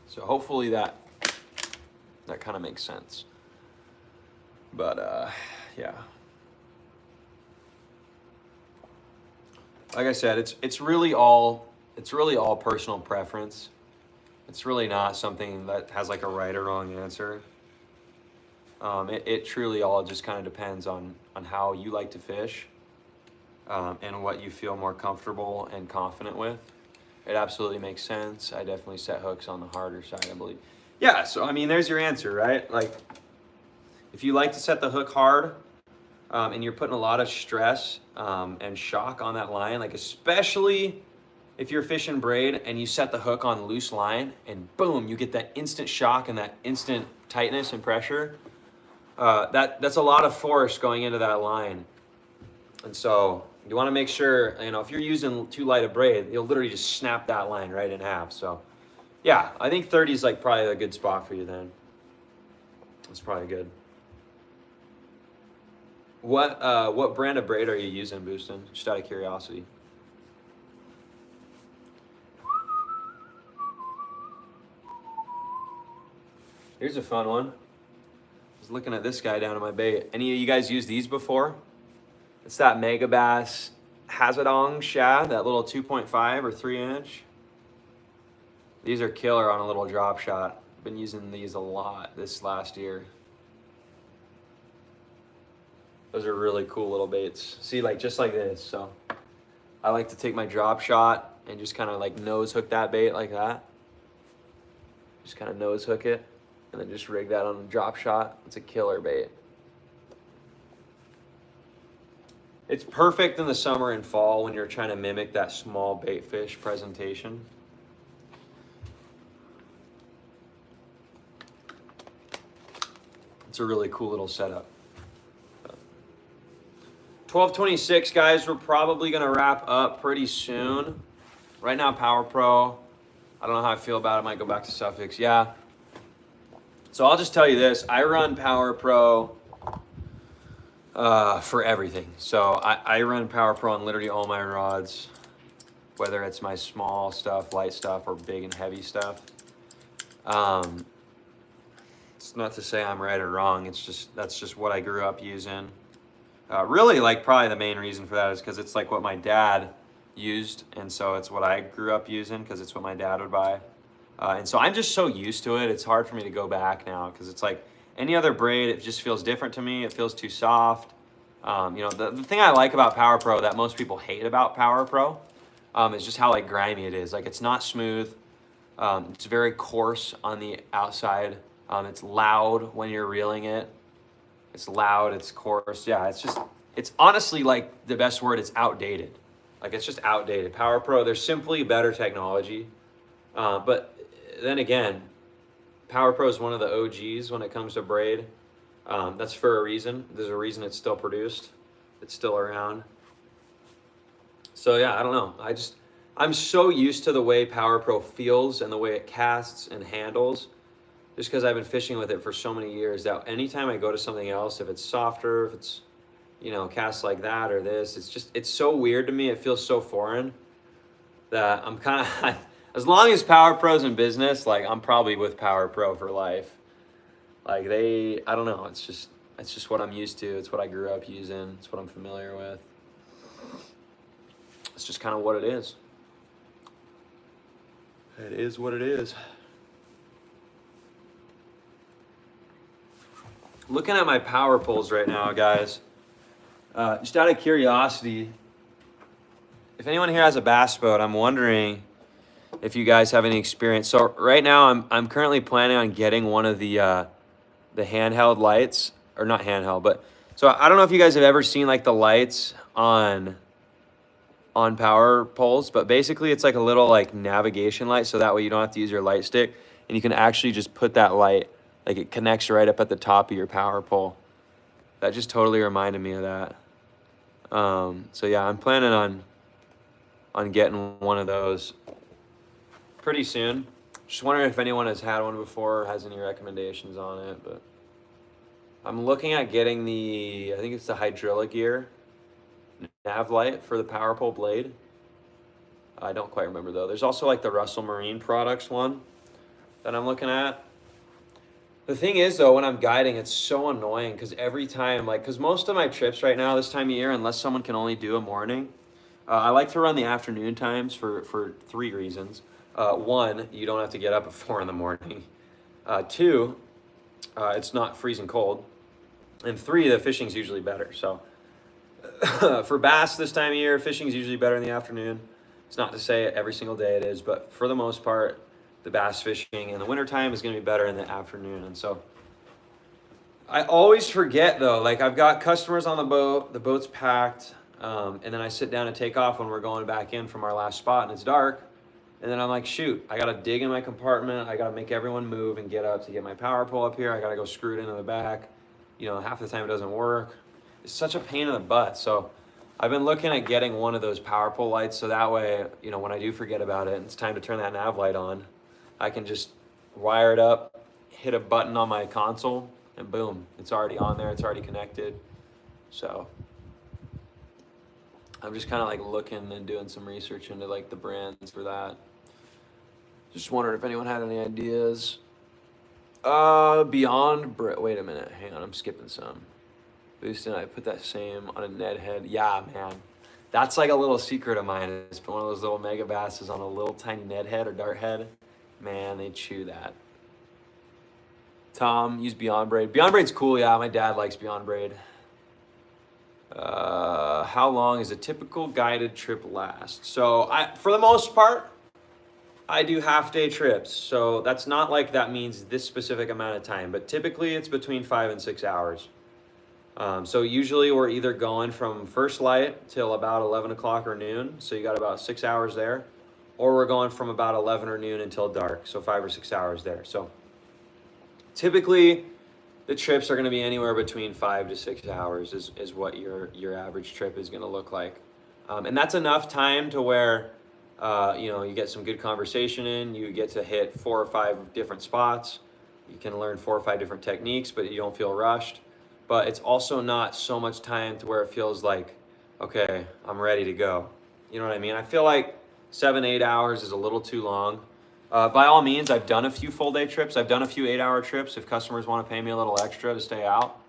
So hopefully that kind of makes sense. But yeah, like I said, it's really all personal preference. It's really not something that has like a right or wrong answer. It truly all just kind of depends on how you like to fish, and what you feel more comfortable and confident with. It absolutely makes sense. I definitely set hooks on the harder side, I believe. Yeah, so I mean, there's your answer, right? Like, if you like to set the hook hard, and you're putting a lot of stress and shock on that line, like especially if you're fishing braid and you set the hook on loose line and boom, you get that instant shock and that instant tightness and pressure, that's a lot of force going into that line. And so you want to make sure, if you're using too light a braid, you'll literally just snap that line right in half. So yeah, I think 30 is like probably a good spot for you then. It's probably good. What brand of braid are you using, Boostin? Just out of curiosity. Here's a fun one. I was looking at this guy down in my bait. Any of you guys used these before? It's that Megabass Hazadong shad, that little 2.5 or 3 inch. These are killer on a little drop shot. I've been using these a lot this last year. Those are really cool little baits. See, like just like this. So I like to take my drop shot and just kind of like nose hook that bait like that. Just kind of nose hook it and then just rig that on a drop shot. It's a killer bait. It's perfect in the summer and fall when you're trying to mimic that small bait fish presentation. It's a really cool little setup. 12:26, guys, we're probably gonna wrap up pretty soon. Right now, Power Pro, I don't know how I feel about it. I might go back to Suffix, yeah. So I'll just tell you this, I run Power Pro for everything. So I run Power Pro on literally all my rods, whether it's my small stuff, light stuff, or big and heavy stuff. It's not to say I'm right or wrong, that's just what I grew up using. Really, like, probably the main reason for that is because it's like what my dad used, and so it's what I grew up using because it's what my dad would buy. And so I'm just so used to it, it's hard for me to go back now because it's like Any other braid, it just feels different to me. It feels too soft. You know, the thing I like about Power Pro that most people hate about Power Pro is just how like grimy it is. Like it's not smooth. It's very coarse on the outside. It's loud when you're reeling it. It's loud, it's coarse. Yeah, it's honestly like the best word, it's outdated. Like it's just outdated. Power Pro, there's simply better technology. But then again, Power Pro is one of the OGs when it comes to braid. That's for a reason. There's a reason it's still produced. It's still around. So yeah, I don't know. I'm so used to the way Power Pro feels and the way it casts and handles, just because I've been fishing with it for so many years, that anytime I go to something else, if it's softer, if it's, you know, cast like that or this, it's so weird to me. It feels so foreign that I'm kind of, as long as Power Pro's in business, like I'm probably with Power Pro for life. Like I don't know. It's just what I'm used to. It's what I grew up using. It's what I'm familiar with. It's just kind of what it is. It is what it is. Looking at my power poles right now, guys, just out of curiosity, if anyone here has a bass boat, I'm wondering if you guys have any experience. So right now, I'm currently planning on getting one of the handheld lights, or not handheld, but so I don't know if you guys have ever seen like the lights on power poles, but basically it's like a little like navigation light, so that way you don't have to use your light stick, and you can actually just put that light, like it connects right up at the top of your power pole. That just totally reminded me of that. So yeah, I'm planning on getting one of those pretty soon. Just wondering if anyone has had one before or has any recommendations on it, but I'm looking at getting I think it's the Hydrilla Gear nav light for the power pole blade. I don't quite remember though. There's also like the Russell Marine Products one that I'm looking at. The thing is though, when I'm guiding, it's so annoying because every time, like, because most of my trips right now this time of year, unless someone can only do a morning, I like to run the afternoon times for 3 reasons. 1, you don't have to get up at 4 in the morning. 2, it's not freezing cold. And 3, the fishing's usually better. So for bass this time of year, fishing's usually better in the afternoon. It's not to say every single day it is, but for the most part, the bass fishing in the wintertime is going to be better in the afternoon. And so I always forget though, like I've got customers on the boat's packed, and then I sit down and take off when we're going back in from our last spot and it's dark. And then I'm like, shoot, I got to dig in my compartment. I got to make everyone move and get up to get my power pole up here. I got to go screw it into the back. You know, half the time it doesn't work. It's such a pain in the butt. So I've been looking at getting one of those power pole lights, so that way, you know, when I do forget about it and it's time to turn that nav light on, I can just wire it up, hit a button on my console, and boom, it's already on there. It's already connected. So I'm just kind of like looking and doing some research into like the brands for that. Just wondering if anyone had any ideas. Wait a minute, hang on, I'm skipping some. Boosting, I put that same on a Ned head. Yeah, man, that's like a little secret of mine. Is one of those little mega basses on a little tiny Ned head or dart head. Man, they chew that. Tom, use Beyond Braid. Beyond Braid's cool, yeah. My dad likes Beyond Braid. How long is a typical guided trip last? So for the most part, I do half-day trips. So that's not like that means this specific amount of time, but typically it's between 5 and 6 hours. So usually we're either going from first light till about 11 o'clock or noon. So you got about 6 hours there. Or we're going from about 11 or noon until dark. So 5 or 6 hours there. So typically the trips are going to be anywhere between 5 to 6 hours is what your average trip is going to look like. And that's enough time to where, you know, you get some good conversation in, you get to hit 4 or 5 different spots. You can learn 4 or 5 different techniques, but you don't feel rushed. But it's also not so much time to where it feels like, okay, I'm ready to go. You know what I mean? I feel like 7, 8 hours is a little too long. By all means, I've done a few full day trips. I've done a few 8-hour trips if customers want to pay me a little extra to stay out.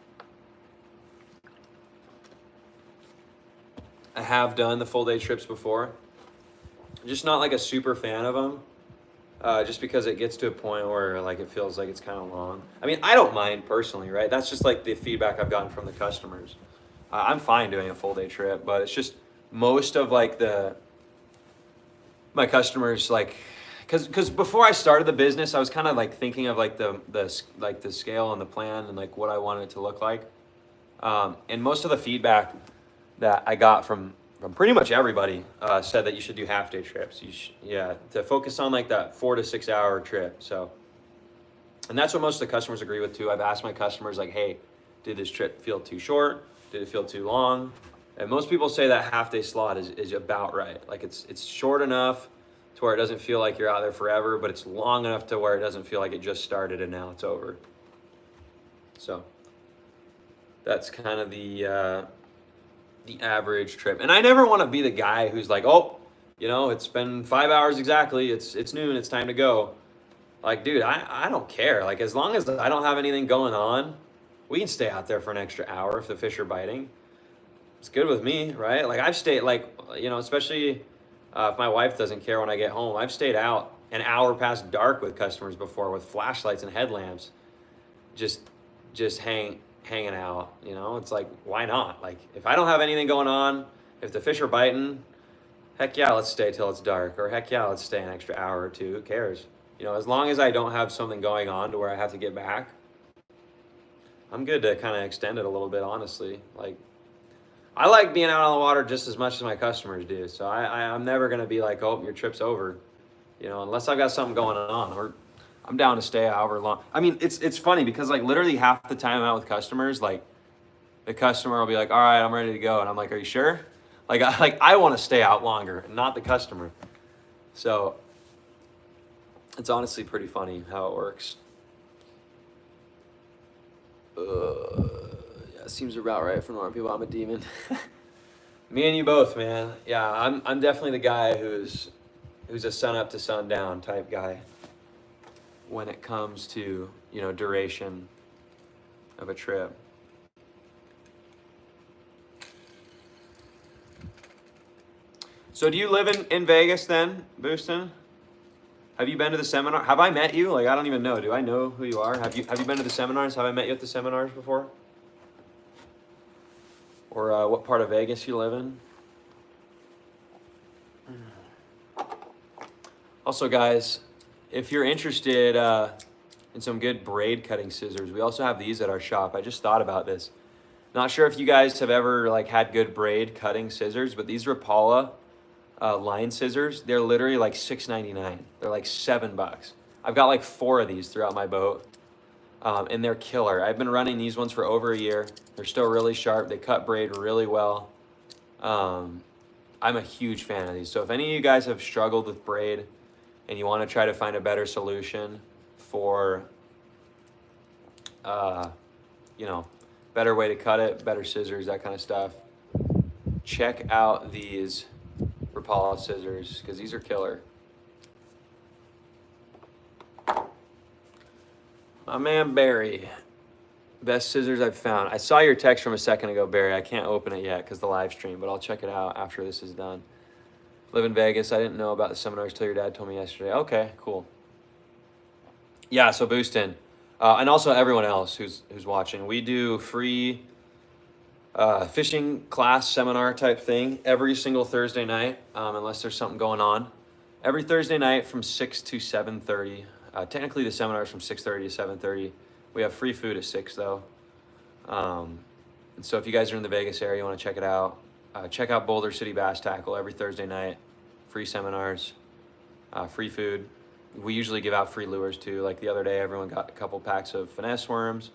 I have done the full day trips before. Just not like a super fan of them. just because it gets to a point where like it feels like it's kind of long. I mean, I don't mind personally, right? That's just like the feedback I've gotten from the customers. I'm fine doing a full day trip, but it's just most of like my customers like, because before I started the business, I was kind of like thinking of like the scale and the plan and like what I wanted it to look like. And most of the feedback that I got from pretty much everybody said that you should do half day trips. To focus on like that 4 to 6 hour trip. So, and that's what most of the customers agree with too. I've asked my customers like, hey, did this trip feel too short? Did it feel too long? And most people say that half day slot is about right. Like it's short enough to where it doesn't feel like you're out there forever, but it's long enough to where it doesn't feel like it just started and now it's over. So that's kind of the average trip. And I never want to be the guy who's like, oh, it's been 5 hours exactly. It's noon. It's time to go. Like, dude, I don't care. Like, as long as I don't have anything going on, we can stay out there for an extra hour if the fish are biting. It's good with me, right? Like I've stayed especially if my wife doesn't care when I get home, I've stayed out an hour past dark with customers before with flashlights and headlamps, just hanging out. It's like, why not? Like if I don't have anything going on, if the fish are biting, heck yeah, let's stay till it's dark, or heck yeah, let's stay an extra hour or two. Who cares? As long as I don't have something going on to where I have to get back, I'm good to kind of extend it a little bit, honestly. Like, I like being out on the water just as much as my customers do. So I'm never going to be like, oh, your trip's over, unless I've got something going on, or I'm down to stay however long. I mean, it's funny because like literally half the time I'm out with customers, like the customer will be like, all right, I'm ready to go. And I'm like, are you sure? Like I want to stay out longer, not the customer. So it's honestly pretty funny how it works. Yeah, seems about right for normal people. I'm a demon. Me and you both, man. Yeah, I'm definitely the guy who's a sun up to sundown type guy when it comes to duration of a trip. So do you live in Vegas then, Booston? Have you been to the seminar? Have I met you? Like, I don't even know. Do I know who you are? Have you been to the seminars? Have I met you at the seminars before? Or what part of Vegas you live in? Also, guys, if you're interested in some good braid cutting scissors, we also have these at our shop. I just thought about this. Not sure if you guys have ever like had good braid cutting scissors, but these Rapala line scissors, they're literally like $6.99. They're like $7. I've got like 4 of these throughout my boat, and they're killer. I've been running these ones for over a year. They're still really sharp. They cut braid really well. I'm a huge fan of these. So if any of you guys have struggled with braid and you want to try to find a better solution for, better way to cut it, better scissors, that kind of stuff, check out these Rapala scissors, because these are killer. My man Barry, best scissors I've found. I saw your text from a second ago, Barry. I can't open it yet because the live stream, but I'll check it out after this is done. Live in Vegas. I didn't know about the seminars till your dad told me yesterday. Okay, cool. Yeah, so Boostin, and also everyone else who's watching, we do free fishing class seminar type thing every single Thursday night, unless there's something going on. Every Thursday night from 6 to 7:30. Technically the seminar is from 6:30 to 7:30. We have free food at 6 though. And so if you guys are in the Vegas area, you want to check it out, check out Boulder City Bass Tackle every Thursday night. Free seminars, free food. We usually give out free lures too. Like the other day, everyone got a couple packs of finesse worms.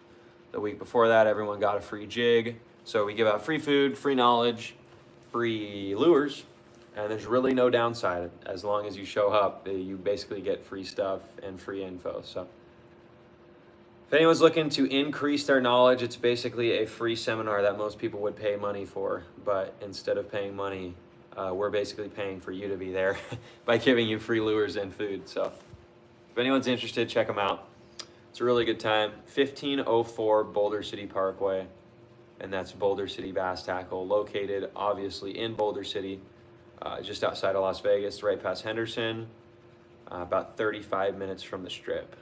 The week before that, everyone got a free jig. So we give out free food, free knowledge, free lures, and there's really no downside. As long as you show up, you basically get free stuff and free info. So if anyone's looking to increase their knowledge, it's basically a free seminar that most people would pay money for. But instead of paying money, we're basically paying for you to be there by giving you free lures and food. So if anyone's interested, check them out. It's a really good time. 1504 Boulder City Parkway. And that's Boulder City Bass Tackle, located obviously in Boulder City, just outside of Las Vegas, right past Henderson. about 35 minutes from the strip.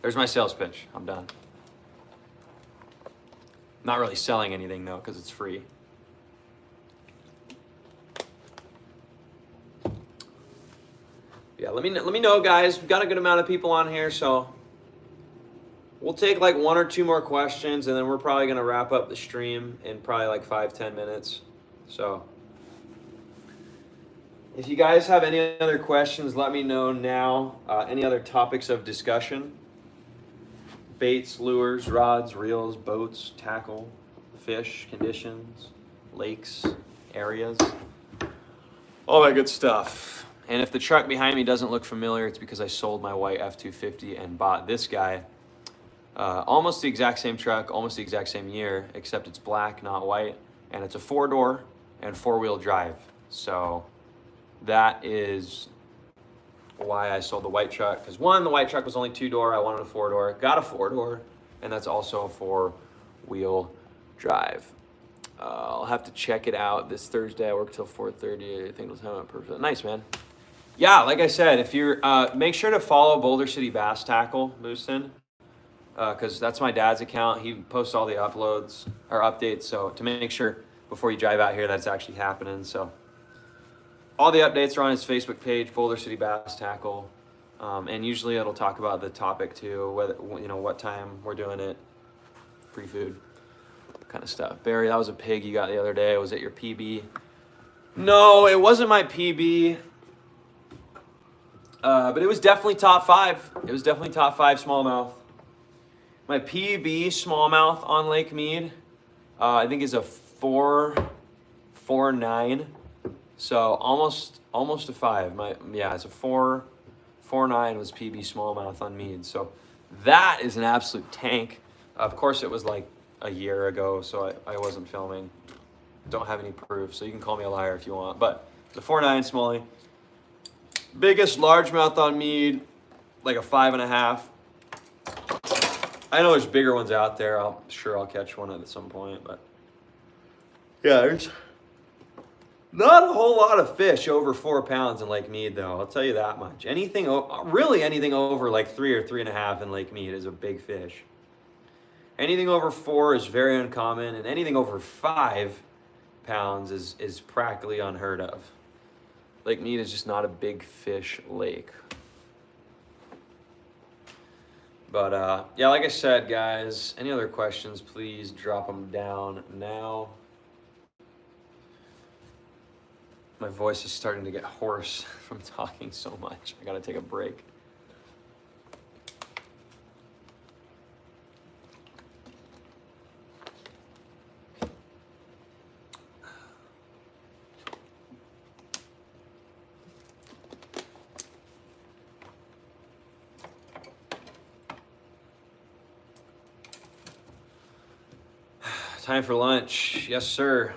There's my sales pitch. I'm done. Not really selling anything though, because it's free. Yeah, let me know, guys. We've got a good amount of people on here, so we'll take like 1 or 2 more questions, and then we're probably gonna wrap up the stream in probably like 5-10 minutes. So if you guys have any other questions, let me know now. Any other topics of discussion? Baits, lures, rods, reels, boats, tackle, fish, conditions, lakes, areas, all that good stuff. And if the truck behind me doesn't look familiar, it's because I sold my white F-250 and bought this guy. Almost the exact same truck, almost the exact same year, except it's black, not white. And it's a 4-door and 4-wheel drive. So that is why I sold the white truck. Because one, the white truck was only 2-door. I wanted a 4-door. Got a 4-door. And that's also a 4-wheel drive. I'll have to check it out this Thursday. I work till 4:30. I think it'll have it perfect. Nice, man. Yeah, like I said, if you're, make sure to follow Boulder City Bass Tackle, Booston. Because that's my dad's account. He posts all the uploads or updates. So to make sure before you drive out here that's actually happening. So all the updates are on his Facebook page, Boulder City Bass Tackle. And usually it'll talk about the topic too, whether, what time we're doing it, free food, kind of stuff. Barry, that was a pig you got the other day. Was it your PB? No, it wasn't my PB. But it was definitely top 5. It was definitely top 5 smallmouth. My PB smallmouth on Lake Mead, I think is a 4.49. So almost a 5. It's a 4.49 was PB smallmouth on Mead. So that is an absolute tank. Of course, it was like a year ago, so I wasn't filming. Don't have any proof, so you can call me a liar if you want. But the 4.9 smallie. Biggest largemouth on Mead, like a 5.5. I know there's bigger ones out there. I'll catch one at some point, but yeah, there's not a whole lot of fish over 4 pounds in Lake Mead, though. I'll tell you that much. Anything over like 3 or 3.5 in Lake Mead is a big fish. Anything over 4 is very uncommon, and anything over 5 pounds is practically unheard of. Lake Mead is just not a big fish lake. But yeah, like I said, guys, any other questions, please drop them down now. My voice is starting to get hoarse from talking so much. I gotta take a break. Time for lunch. Yes, sir.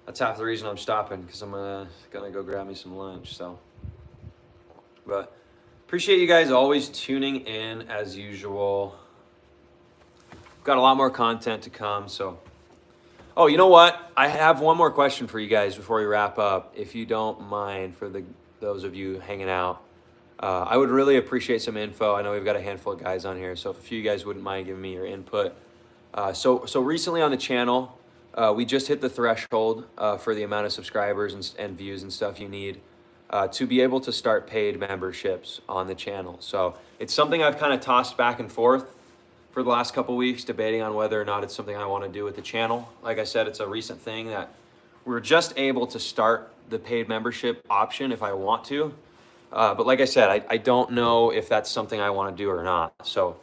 That's half the reason I'm stopping, because I'm gonna go grab me some lunch. So, but appreciate you guys always tuning in as usual. Got a lot more content to come. So, oh, you know what? I have one more question for you guys before we wrap up, if you don't mind, for those of you hanging out. I would really appreciate some info. I know we've got a handful of guys on here, so if a few of you guys wouldn't mind giving me your input. So recently on the channel, we just hit the threshold for the amount of subscribers and views and stuff you need to be able to start paid memberships on the channel. So it's something I've kind of tossed back and forth for the last couple weeks, debating on whether or not it's something I want to do with the channel. Like I said, it's a recent thing that we're just able to start the paid membership option if I want to. But like I said, I don't know if that's something I want to do or not. So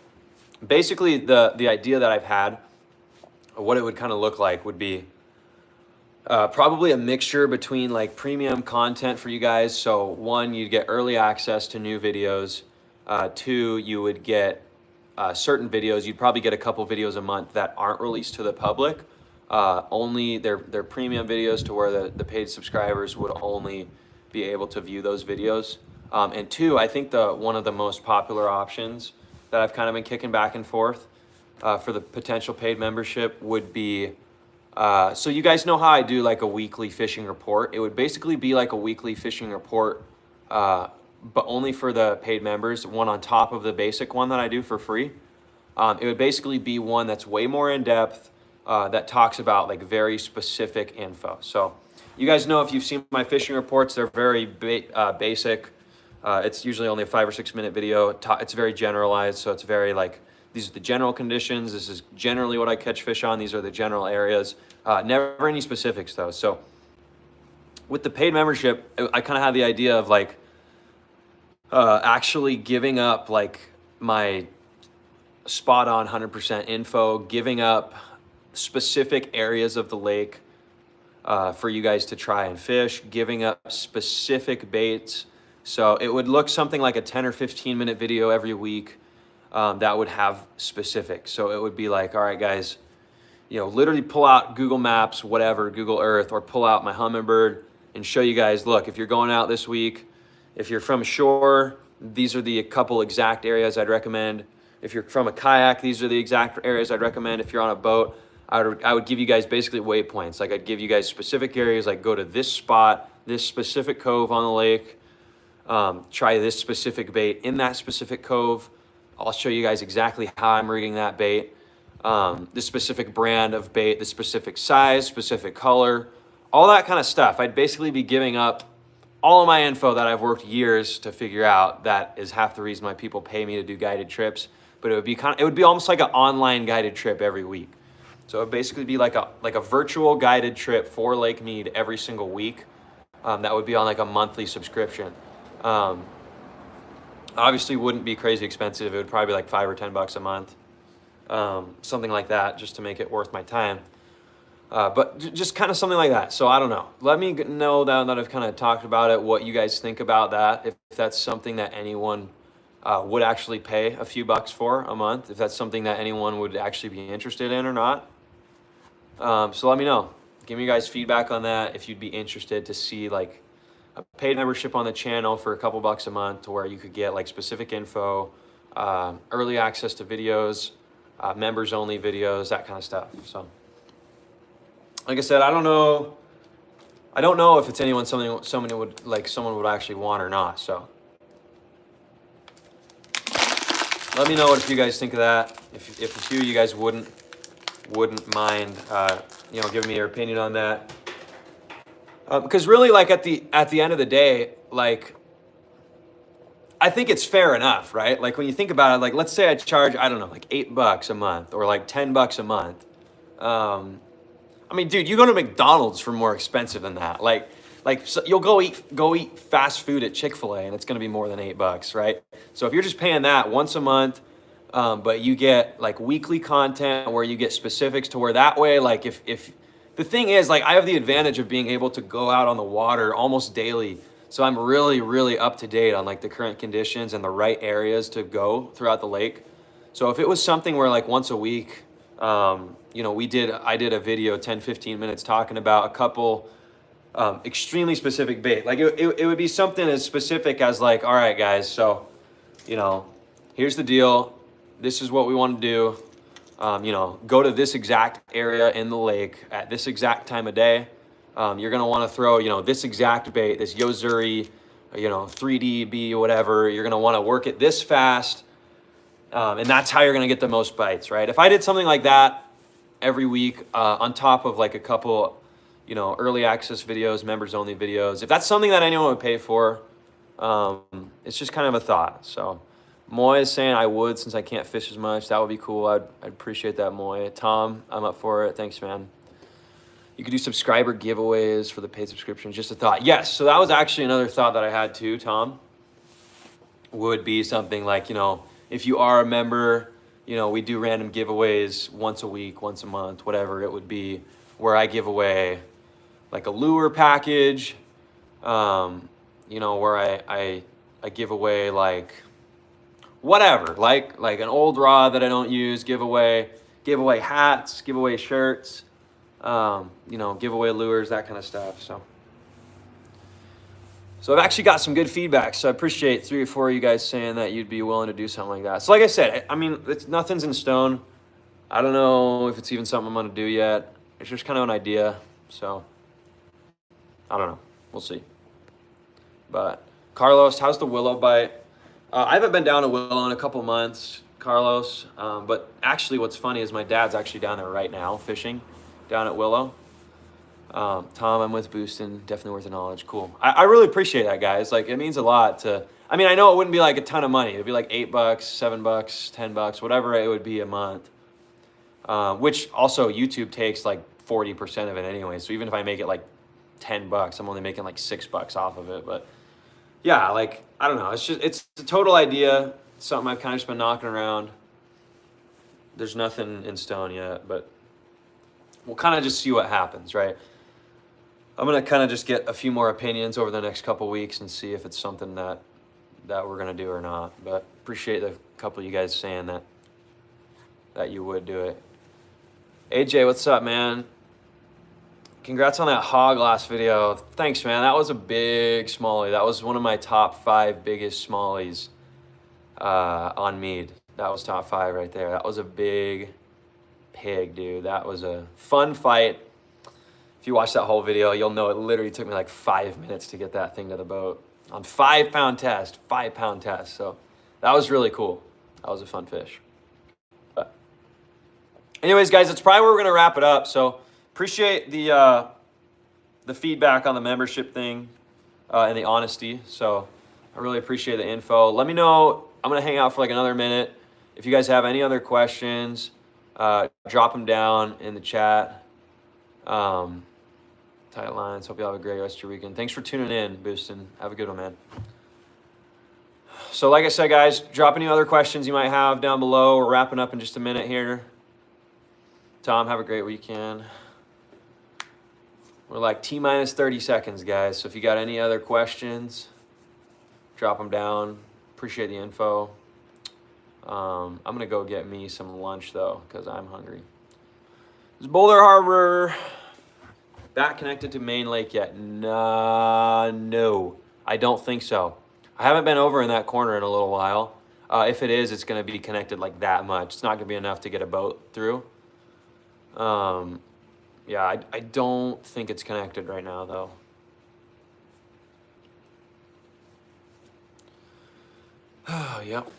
basically, the idea that I've had, what it would kind of look like, would be probably a mixture between like premium content for you guys. So 1, you'd get early access to new videos. 2, you would get certain videos. You'd probably get a couple videos a month that aren't released to the public. Only they're premium videos to where the paid subscribers would only be able to view those videos. And 2, I think one of the most popular options that I've kind of been kicking back and forth for the potential paid membership would be So you guys know how I do like a weekly fishing report. It would basically be like a weekly fishing report, but only for the paid members, one on top of the basic one that I do for free. It would basically be one that's way more in depth, that talks about like very specific info. So you guys know, if you've seen my fishing reports, they're very basic. It's usually only a 5 or 6 minute video. It's very generalized, so it's very like, these are the general conditions. This is generally what I catch fish on. These are the general areas. Never any specifics though. So with the paid membership, I kind of had the idea of like actually giving up like my spot on 100% info, giving up specific areas of the lake for you guys to try and fish, giving up specific baits. So it would look something like a 10 or 15 minute video every week that would have specifics. So it would be like, all right, guys, you know, literally pull out Google Maps, whatever, Google Earth, or pull out my Humminbird and show you guys, look, if you're going out this week, if you're from shore, these are the couple exact areas I'd recommend. If you're from a kayak, these are the exact areas I'd recommend. If you're on a boat, I would give you guys basically waypoints. Like I'd give you guys specific areas, like go to this spot, this specific cove on the lake, try this specific bait in that specific cove. I'll show you guys exactly how I'm rigging that bait, the specific brand of bait, the specific size, specific color, all that kind of stuff. I'd basically be giving up all of my info that I've worked years to figure out. That is half the reason why people pay me to do guided trips. But it would be almost like an online guided trip every week. So it would basically be like a virtual guided trip for Lake Mead every single week. That would be on like a monthly subscription. Obviously wouldn't be crazy expensive. It would probably be like $5 or $10 a month, something like that, just to make it worth my time. But just kind of something like that. So I don't know. Let me know that I've kind of talked about it, what you guys think about that. If that's something that anyone would actually pay a few bucks for a month, if that's something that anyone would actually be interested in or not. So let me know. Give me guys feedback on that. If you'd be interested to see like a paid membership on the channel for a couple bucks a month, to where you could get like specific info, early access to videos, members only videos, that kind of stuff. So like I said, I don't know if it's someone would actually want or not. So let me know if you guys think of that. If a few of you guys wouldn't mind, giving me your opinion on that. Because really, like at the end of the day, like I think it's fair enough, right? Like when you think about it, like let's say I charge, I don't know, like $8 a month or like $10 a month. I mean, dude, you go to McDonald's for more expensive than that. So you'll go eat fast food at Chick-fil-A and it's going to be more than $8, right? So if you're just paying that once a month, but you get like weekly content where you get specifics, to where that way, like if the thing is, like I have the advantage of being able to go out on the water almost daily. So I'm really, really up to date on like the current conditions and the right areas to go throughout the lake. So if it was something where like once a week, I did a video, 10, 15 minutes talking about a couple extremely specific bait. Like it would be something as specific as like, all right, guys, so, here's the deal. This is what we want to do. Go to this exact area in the lake at this exact time of day. You're going to want to throw, this exact bait, this Yozuri, 3DB, whatever. You're going to want to work it this fast. And that's how you're going to get the most bites, right? If I did something like that every week, on top of like a couple, early access videos, members only videos, if that's something that anyone would pay for, it's just kind of a thought. So Moy is saying I would, since I can't fish as much. That would be cool. I'd appreciate that, Moy. Tom, I'm up for it. Thanks, man. You could do subscriber giveaways for the paid subscriptions. Just a thought. Yes, so that was actually another thought that I had too, Tom. Would be something like, if you are a member, we do random giveaways once a week, once a month, whatever it would be, where I give away like a lure package, where I give away like whatever, like an old rod that I don't use, give away hats, give away shirts, give away lures, that kind of stuff. So I've actually got some good feedback. So I appreciate 3 or 4 of you guys saying that you'd be willing to do something like that. So like I said, nothing's in stone. I don't know if it's even something I'm going to do yet. it's just kind of an idea. So I don't know. We'll see. But Carlos, how's the willow bite? I haven't been down to Willow in a couple months, Carlos. But actually, what's funny is my dad's actually down there right now fishing down at Willow. Tom, I'm with Booston. Definitely worth the knowledge. Cool. I really appreciate that, guys. Like, it means a lot to. I mean, I know it wouldn't be like a ton of money. It'd be like $8, $7, $10, whatever it would be a month. Which also YouTube takes like 40% of it anyway. So even if I make it like $10, I'm only making like $6 off of it. But yeah, like, I don't know. It's a total idea. It's something I've kind of just been knocking around. There's nothing in stone yet, but we'll kind of just see what happens, right? I'm going to kind of just get a few more opinions over the next couple weeks and see if it's something that we're going to do or not. But appreciate the couple of you guys saying that you would do it. AJ, what's up, man? Congrats on that hog last video. Thanks, man. That was a big smallie. That was one of my top 5 biggest smallies on mead. That was top 5 right there. That was a big pig, dude. That was a fun fight. If you watch that whole video, you'll know it literally took me like 5 minutes to get that thing to the boat on 5-pound test, 5-pound test. So that was really cool. That was a fun fish. But anyways, guys, that's probably where we're going to wrap it up. So appreciate the feedback on the membership thing and the honesty. So I really appreciate the info. Let me know. I'm going to hang out for like another minute. If you guys have any other questions, drop them down in the chat. Tight lines. Hope you have a great rest of your weekend. Thanks for tuning in, Booston. Have a good one, man. So like I said, guys, drop any other questions you might have down below. We're wrapping up in just a minute here. Tom, have a great weekend. We're like T-minus 30 seconds, guys. So if you got any other questions, drop them down. Appreciate the info. I'm going to go get me some lunch, though, because I'm hungry. Is Boulder Harbor back connected to Main Lake yet? No, I don't think so. I haven't been over in that corner in a little while. If it is, it's going to be connected like that much. It's not going to be enough to get a boat through. Yeah, I don't think it's connected right now, though. Oh, yep.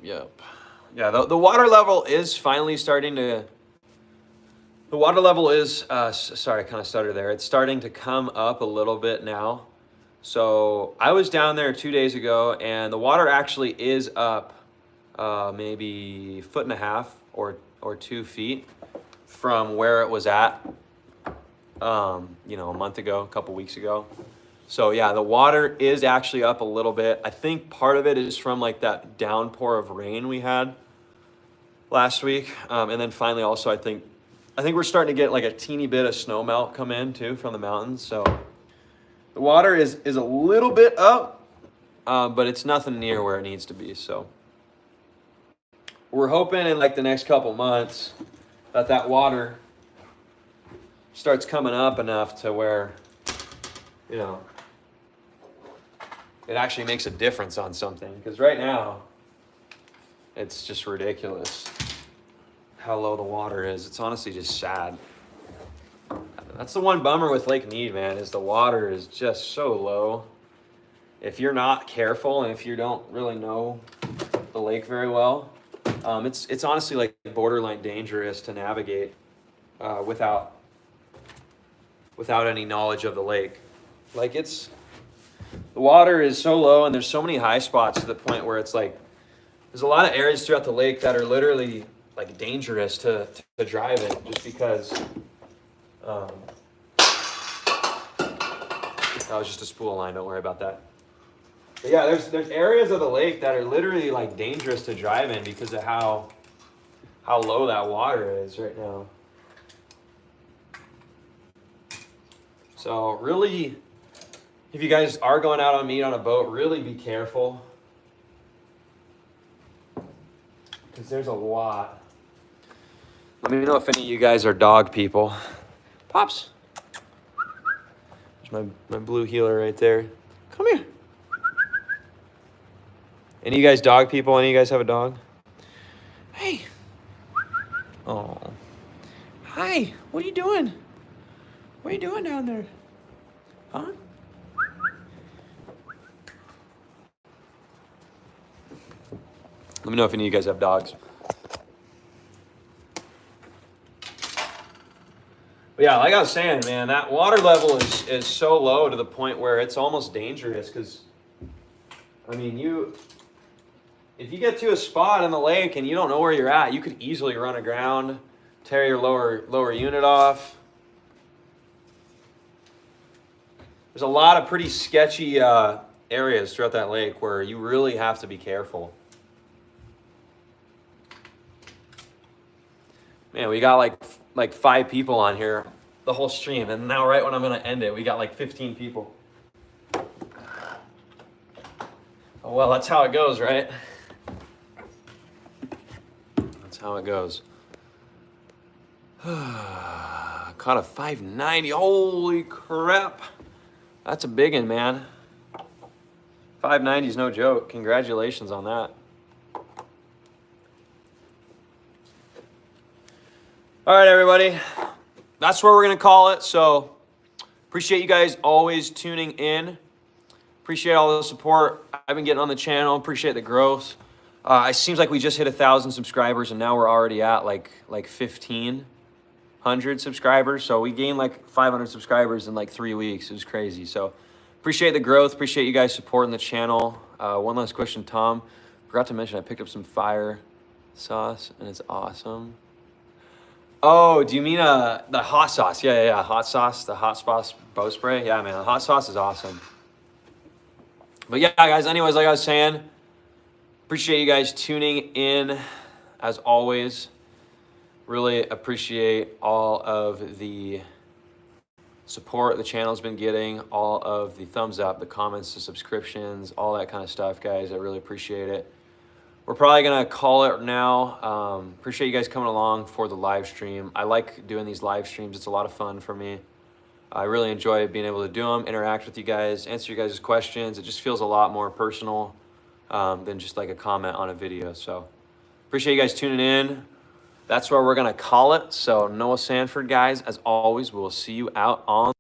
Yeah, the water level is finally starting to... The water level is, sorry, I kind of stuttered there. It's starting to come up a little bit now. So I was down there 2 days ago, and the water actually is up maybe 1.5 foot or 2 feet from where it was at, a month ago, a couple weeks ago. So yeah, the water is actually up a little bit. I think part of it is from like that downpour of rain we had last week. And then finally also I think we're starting to get like a teeny bit of snow melt come in too from the mountains. So the water is a little bit up, but it's nothing near where it needs to be. So we're hoping in like the next couple months that water starts coming up enough to where, it actually makes a difference on something. Because right now, it's just ridiculous how low the water is. It's honestly just sad. That's the one bummer with Lake Mead, man, is the water is just so low. If you're not careful and if you don't really know the lake very well, it's honestly like borderline dangerous to navigate without any knowledge of the lake. Like the water is so low and there's so many high spots to the point where it's like, there's a lot of areas throughout the lake that are literally like dangerous to drive in just because, that was just a spool line, don't worry about that. But yeah, there's areas of the lake that are literally like dangerous to drive in because of how low that water is right now. So really, if you guys are going out on meat on a boat, really be careful. Because there's a lot. Let me know if any of you guys are dog people. Pops. There's my blue heeler right there. Come here. Any of you guys dog people? Any of you guys have a dog? Hey. Oh. Hi, what are you doing? What are you doing down there? Huh? Let me know if any of you guys have dogs. But yeah, like I was saying, man, that water level is so low to the point where it's almost dangerous because, I mean, if you get to a spot in the lake and you don't know where you're at, you could easily run aground, tear your lower unit off. There's a lot of pretty sketchy areas throughout that lake where you really have to be careful. Man, we got like 5 people on here the whole stream, and now right when I'm gonna end it, we got like 15 people. Oh well, that's how it goes, right? That's how it goes. Caught a 590. Holy crap. That's a big one, man. 590 is no joke. Congratulations on that. All right, everybody. That's where we're going to call it. So appreciate you guys always tuning in. Appreciate all the support I've been getting on the channel. Appreciate the growth. It seems like we just hit 1,000 subscribers, and now we're already at like 1,500 subscribers. So we gained like 500 subscribers in like 3 weeks. It was crazy. So appreciate the growth. Appreciate you guys supporting the channel. One last question, Tom. Forgot to mention I picked up some fire sauce, and it's awesome. Oh, do you mean the hot sauce? Yeah. Hot sauce, the hot sauce bow spray. Yeah, man, the hot sauce is awesome. But yeah, guys, anyways, like I was saying, appreciate you guys tuning in as always. Really appreciate all of the support the channel's been getting, all of the thumbs up, the comments, the subscriptions, all that kind of stuff, guys. I really appreciate it. We're probably gonna call it now. Appreciate you guys coming along for the live stream. I like doing these live streams. It's a lot of fun for me. I really enjoy being able to do them, interact with you guys, answer you guys' questions. It just feels a lot more personal than just like a comment on a video. So appreciate you guys tuning in. That's where we're gonna call it. So Noah Sanford, guys, as always, we'll see you out on